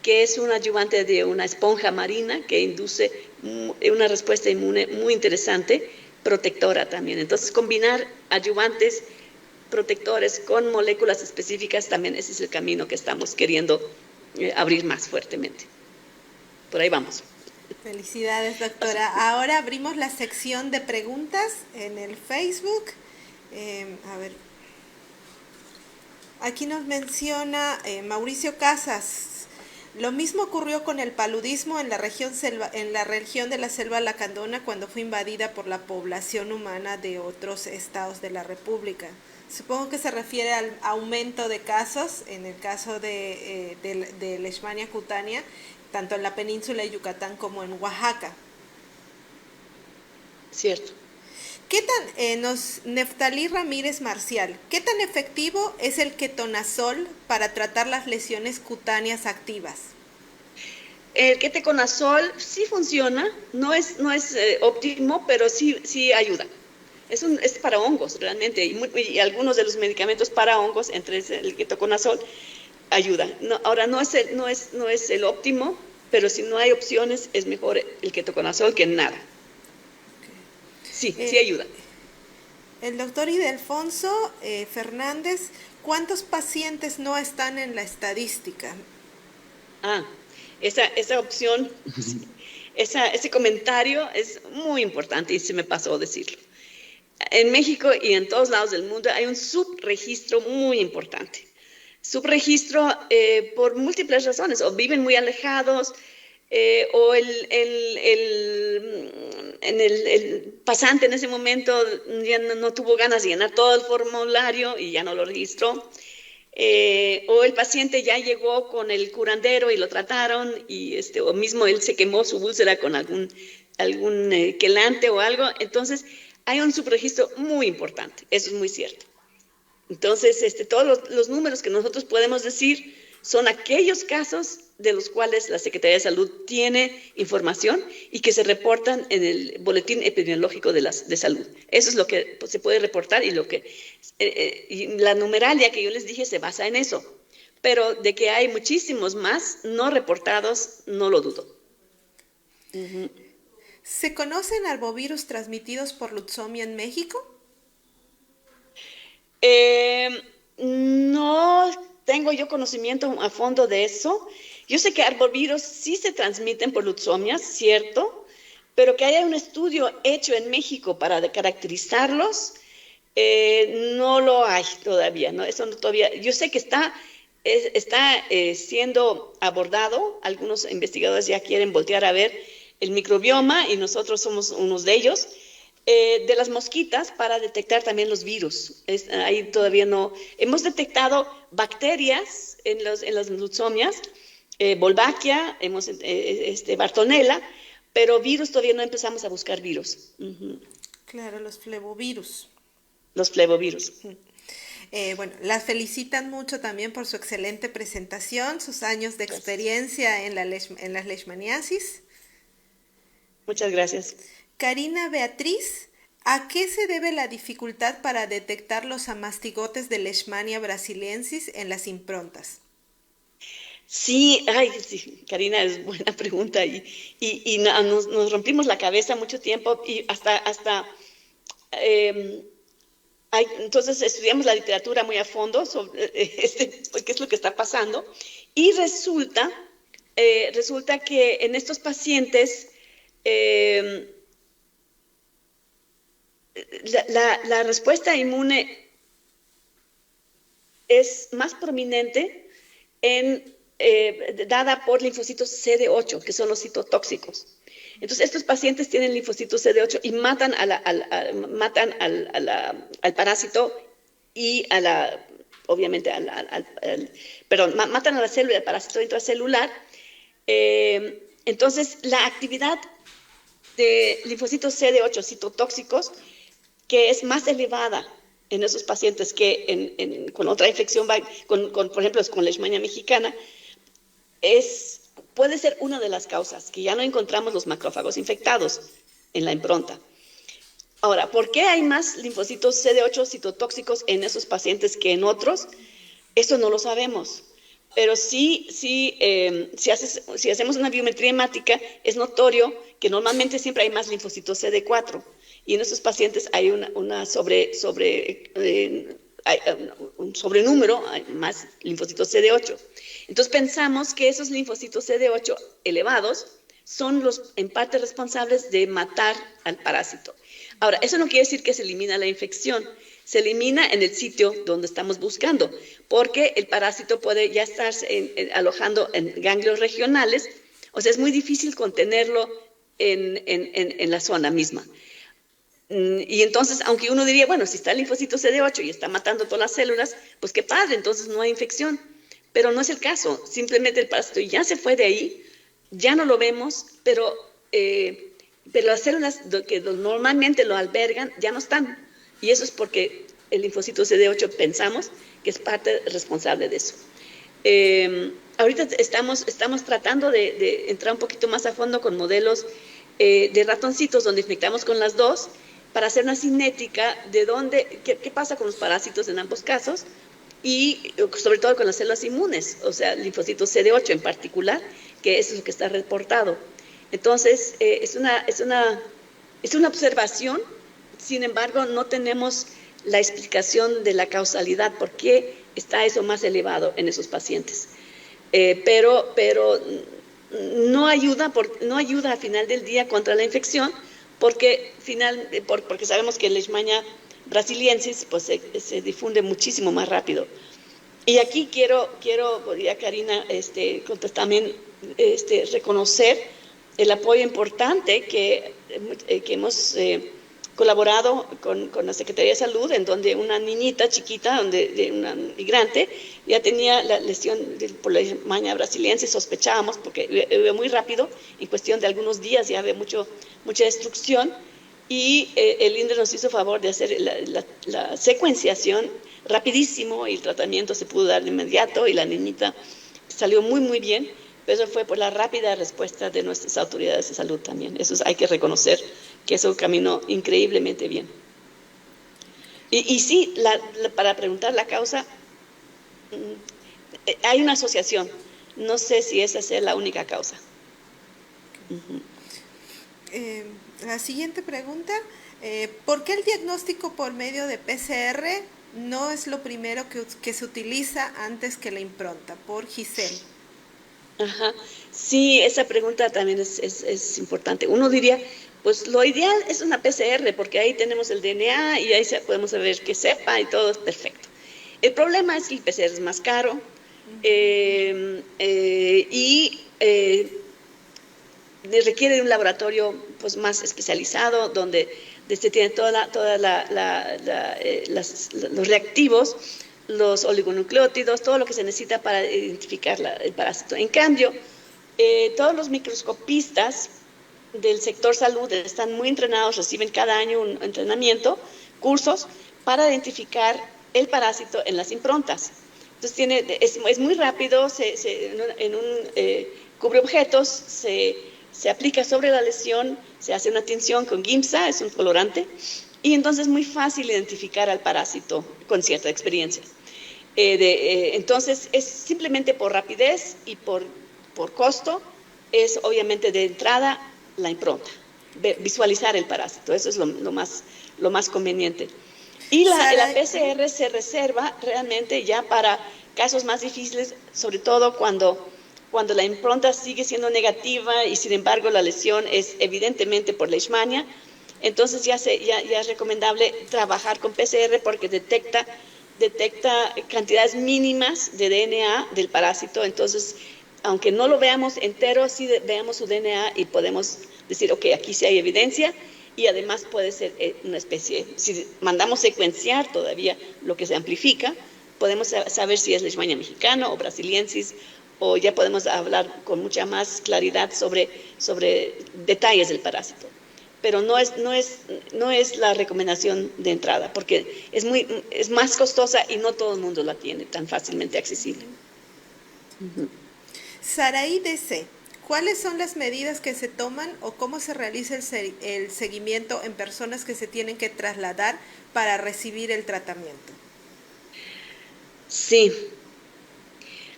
que es un adyuvante de una esponja marina que induce una respuesta inmune muy interesante, protectora también. Entonces, combinar adyuvantes protectores con moléculas específicas, también ese es el camino que estamos queriendo abrir más fuertemente. Por ahí vamos. Felicidades, doctora. Ahora abrimos la sección de preguntas en el Facebook. A ver, aquí nos menciona Mauricio Casas. Lo mismo ocurrió con el paludismo en la región de la selva lacandona cuando fue invadida por la población humana de otros estados de la República. Supongo que se refiere al aumento de casos en el caso de leishmania cutánea, tanto en la península de Yucatán como en Oaxaca. Cierto. ¿Qué tan, Neftalí Ramírez Marcial, qué tan efectivo es el ketonazol para tratar las lesiones cutáneas activas? El ketoconazol sí funciona, no es óptimo, pero sí ayuda. Es para hongos realmente, y algunos de los medicamentos para hongos, entre el ketoconazol, ayuda. Ahora no es el óptimo, pero si no hay opciones es mejor el ketoconazol que nada. Sí ayuda. El doctor Ildefonso Fernández, ¿cuántos pacientes no están en la estadística? Esa opción, ese comentario es muy importante y se me pasó a decirlo. En México y en todos lados del mundo hay un subregistro muy importante. Subregistro por múltiples razones, o viven muy alejados, o el pasante en ese momento ya no tuvo ganas de llenar todo el formulario y ya no lo registró, o el paciente ya llegó con el curandero y lo trataron, o mismo él se quemó su úlcera con algún quelante o algo. Entonces hay un subregistro muy importante, eso es muy cierto. Entonces, todos los números que nosotros podemos decir son aquellos casos de los cuales la Secretaría de Salud tiene información y que se reportan en el Boletín Epidemiológico de Salud. Eso es lo que se puede reportar y y la numeralia que yo les dije se basa en eso. Pero de que hay muchísimos más no reportados, no lo dudo. Uh-huh. ¿Se conocen arbovirus transmitidos por Lutzomia en México? No tengo yo conocimiento a fondo de eso. Yo sé que arbovirus sí se transmiten por Lutzomia, cierto, pero que haya un estudio hecho en México para caracterizarlos, No lo hay todavía, ¿no? Eso no todavía. Yo sé que está siendo abordado. Algunos investigadores ya quieren voltear a ver el microbioma y nosotros somos unos de ellos. De las mosquitas para detectar también los virus. Ahí todavía no. Hemos detectado bacterias en las lusomias, Wolbachia, Bartonella, pero virus todavía no empezamos a buscar virus. Claro, los flevovirus. Los flevovirus. Bueno, las felicitan mucho también por su excelente presentación, sus años de experiencia en las leishmaniasis. Muchas gracias. Karina Beatriz, ¿a qué se debe la dificultad para detectar los amastigotes de Leishmania brasiliensis en las improntas? Sí, sí, Karina, es buena pregunta y nos rompimos la cabeza mucho tiempo y entonces estudiamos la literatura muy a fondo sobre qué es lo que está pasando y resulta que en estos pacientes la respuesta inmune es más prominente dada por linfocitos CD8, que son los citotóxicos. Entonces, estos pacientes tienen linfocitos CD8 y matan al parásito y obviamente, matan a la célula del parásito intracelular. Entonces, la actividad de linfocitos CD8 citotóxicos, que es más elevada en esos pacientes que con otra infección, por ejemplo, con Leishmania mexicana, puede ser una de las causas, que ya no encontramos los macrófagos infectados en la impronta. Ahora, ¿por qué hay más linfocitos CD8 citotóxicos en esos pacientes que en otros? Eso no lo sabemos. Pero sí, si hacemos una biometría hemática, es notorio que normalmente siempre hay más linfocitos CD4. Y en esos pacientes hay un sobrenúmero, hay más linfocitos CD8. Entonces pensamos que esos linfocitos CD8 elevados son los en parte responsables de matar al parásito. Ahora, eso no quiere decir que se elimina la infección, se elimina en el sitio donde estamos buscando, porque el parásito puede ya estarse alojando en ganglios regionales, o sea, es muy difícil contenerlo en la zona misma. Y entonces, aunque uno diría, bueno, si está el linfocito CD8 y está matando todas las células, pues qué padre, entonces no hay infección. Pero no es el caso, simplemente el parásito ya se fue de ahí, ya no lo vemos, pero las células que normalmente lo albergan ya no están. Y eso es porque el linfocito CD8 pensamos que es parte responsable de eso. Ahorita estamos tratando de entrar un poquito más a fondo con modelos de ratoncitos donde infectamos con las dos para hacer una cinética de qué pasa con los parásitos en ambos casos y sobre todo con las células inmunes, o sea, linfocitos CD8 en particular, que eso es lo que está reportado. Entonces, es una observación, sin embargo, no tenemos la explicación de la causalidad, por qué está eso más elevado en esos pacientes. Pero no ayuda a final del día contra la infección, porque sabemos que Leishmania brasiliensis pues, se difunde muchísimo más rápido. Y aquí quiero Karina, también reconocer el apoyo importante que hemos colaborado con la Secretaría de Salud, en donde una niñita chiquita, de una migrante, ya tenía la lesión por la Leishmania brasiliensis, sospechábamos, porque iba muy rápido, en cuestión de algunos días ya había mucha destrucción, y el INDRE nos hizo favor de hacer la secuenciación rapidísimo, y el tratamiento se pudo dar de inmediato, y la niñita salió muy, muy bien, pero eso fue por la rápida respuesta de nuestras autoridades de salud también. Eso hay que reconocer que eso caminó increíblemente bien. Y sí, para preguntar la causa, hay una asociación. No sé si esa sea la única causa. La siguiente pregunta, ¿por qué el diagnóstico por medio de PCR no es lo primero que se utiliza antes que la impronta? Por Giselle. Ajá. Sí, esa pregunta también es importante. Uno diría, pues lo ideal es una PCR, porque ahí tenemos el DNA y ahí podemos saber que sepa y todo es perfecto. El problema es que el PCR es más caro y requiere de un laboratorio pues más especializado donde se tiene los reactivos, los oligonucleótidos, todo lo que se necesita para identificar el parásito. En cambio, todos los microscopistas del sector salud están muy entrenados, reciben cada año un entrenamiento, cursos para identificar el parásito en las improntas. Entonces es muy rápido, en un cubre objetos se aplica sobre la lesión, se hace una tinción con Giemsa, es un colorante, y entonces es muy fácil identificar al parásito con cierta experiencia. Entonces es simplemente por rapidez y por costo, es obviamente de entrada la impronta, visualizar el parásito, eso es lo más conveniente. Y la PCR se reserva realmente ya para casos más difíciles, sobre todo cuando la impronta sigue siendo negativa y sin embargo la lesión es evidentemente por leishmania, entonces ya es recomendable trabajar con PCR porque detecta cantidades mínimas de DNA del parásito, entonces aunque no lo veamos entero, sí veamos su DNA y podemos decir, ok, aquí sí hay evidencia y además puede ser una especie, si mandamos secuenciar todavía lo que se amplifica, podemos saber si es leishmania mexicano o brasiliensis, o ya podemos hablar con mucha más claridad sobre detalles del parásito. Pero no es la recomendación de entrada, porque es más costosa y no todo el mundo la tiene tan fácilmente accesible. Saraí DC, ¿cuáles son las medidas que se toman o cómo se realiza el seguimiento en personas que se tienen que trasladar para recibir el tratamiento? Sí,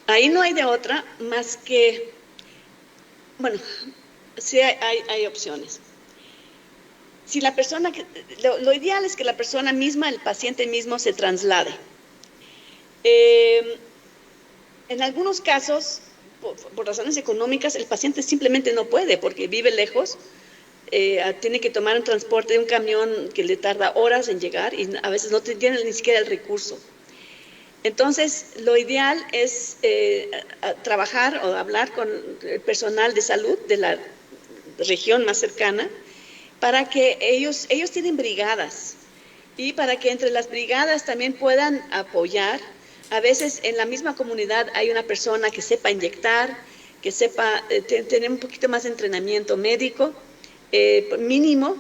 ahí no hay de otra más que, bueno, sí hay opciones. Si la persona, lo ideal es que la persona misma, el paciente mismo, se traslade. En algunos casos, por razones económicas, el paciente simplemente no puede porque vive lejos, tiene que tomar un transporte de un camión que le tarda horas en llegar y a veces no tiene ni siquiera el recurso. Entonces, lo ideal es trabajar o hablar con el personal de salud de la región más cercana para que ellos tienen brigadas y para que entre las brigadas también puedan apoyar. A veces en la misma comunidad hay una persona que sepa inyectar, que sepa tener un poquito más de entrenamiento médico mínimo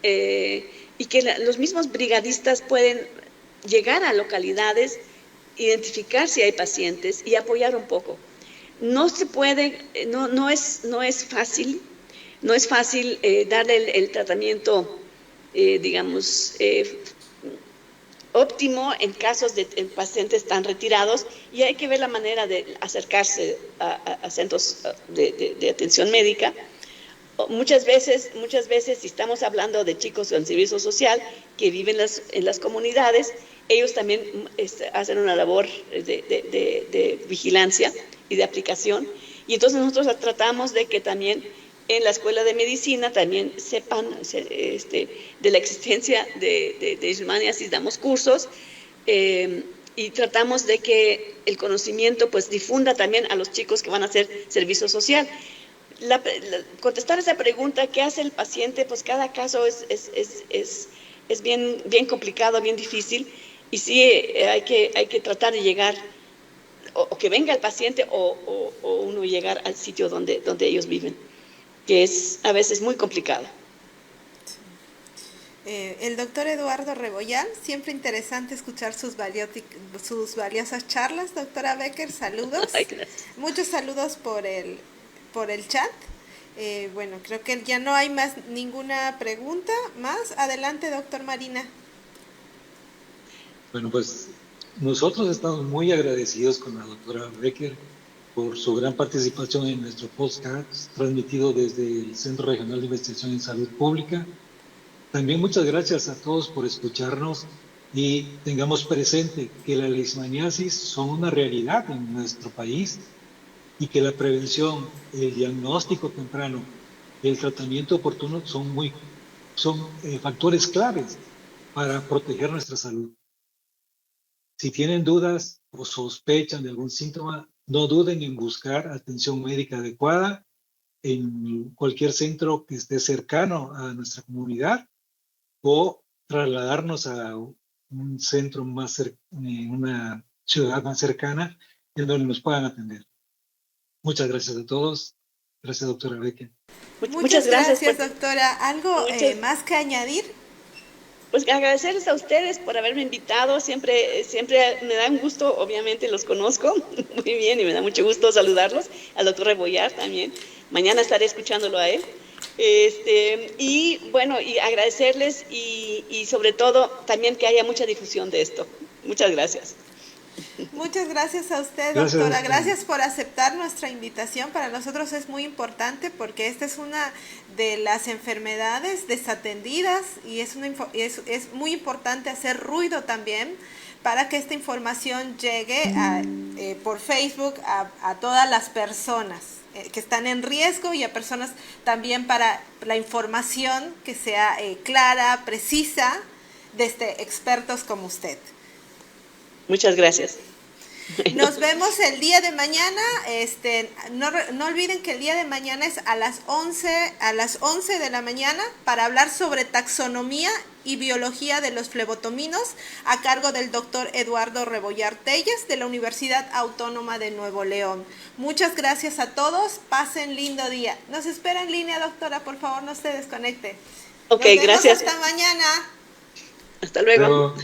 y que los mismos brigadistas pueden llegar a localidades, identificar si hay pacientes y apoyar un poco. No se puede, no es fácil, darle el tratamiento, digamos, óptimo en casos de pacientes tan retirados y hay que ver la manera de acercarse a centros de atención médica. Muchas veces, si estamos hablando de chicos en servicio social que viven en las comunidades, ellos también hacen una labor de vigilancia y de aplicación. Y entonces nosotros tratamos de que también en la escuela de medicina también sepan de la existencia de leishmaniasis, damos cursos y tratamos de que el conocimiento pues difunda también a los chicos que van a hacer servicio social. Contestar esa pregunta, ¿qué hace el paciente? Pues cada caso es bien complicado, bien difícil y sí hay que tratar de llegar o que venga el paciente o uno llegar al sitio donde ellos viven, que es a veces muy complicado. El doctor Eduardo Rebollar, siempre interesante escuchar sus valiosas charlas. Doctora Becker, saludos. Ay, gracias. Muchos saludos por el chat. Bueno, creo que ya no hay ninguna pregunta más. Adelante, doctor Marina. Bueno, pues nosotros estamos muy agradecidos con la doctora Becker por su gran participación en nuestro podcast transmitido desde el Centro Regional de Investigación en Salud Pública. También muchas gracias a todos por escucharnos y tengamos presente que la leishmaniasis son una realidad en nuestro país y que la prevención, el diagnóstico temprano y el tratamiento oportuno son factores claves para proteger nuestra salud. Si tienen dudas o sospechan de algún síntoma, no duden en buscar atención médica adecuada en cualquier centro que esté cercano a nuestra comunidad o trasladarnos a un centro más en una ciudad más cercana en donde nos puedan atender. Muchas gracias a todos. Gracias, doctora Becker. Muchas gracias, doctora. ¿Algo más que añadir? Pues agradecerles a ustedes por haberme invitado, siempre me da un gusto, obviamente los conozco muy bien y me da mucho gusto saludarlos, al doctor Rebollar también, mañana estaré escuchándolo a él, y bueno, y agradecerles y sobre todo también que haya mucha difusión de esto. Muchas gracias. Muchas gracias a usted, doctora. Gracias por aceptar nuestra invitación. Para nosotros es muy importante porque esta es una de las enfermedades desatendidas y es muy importante hacer ruido también para que esta información llegue por Facebook a todas las personas que están en riesgo y a personas también para la información que sea clara, precisa, desde expertos como usted. Muchas gracias. Nos vemos el día de mañana. No olviden que el día de mañana es a las 11 de la mañana para hablar sobre taxonomía y biología de los flebotominos a cargo del doctor Eduardo Rebollar Telles de la Universidad Autónoma de Nuevo León. Muchas gracias a todos. Pasen lindo día. Nos espera en línea, doctora. Por favor, no se desconecte. Ok, gracias. Hasta mañana. Hasta luego.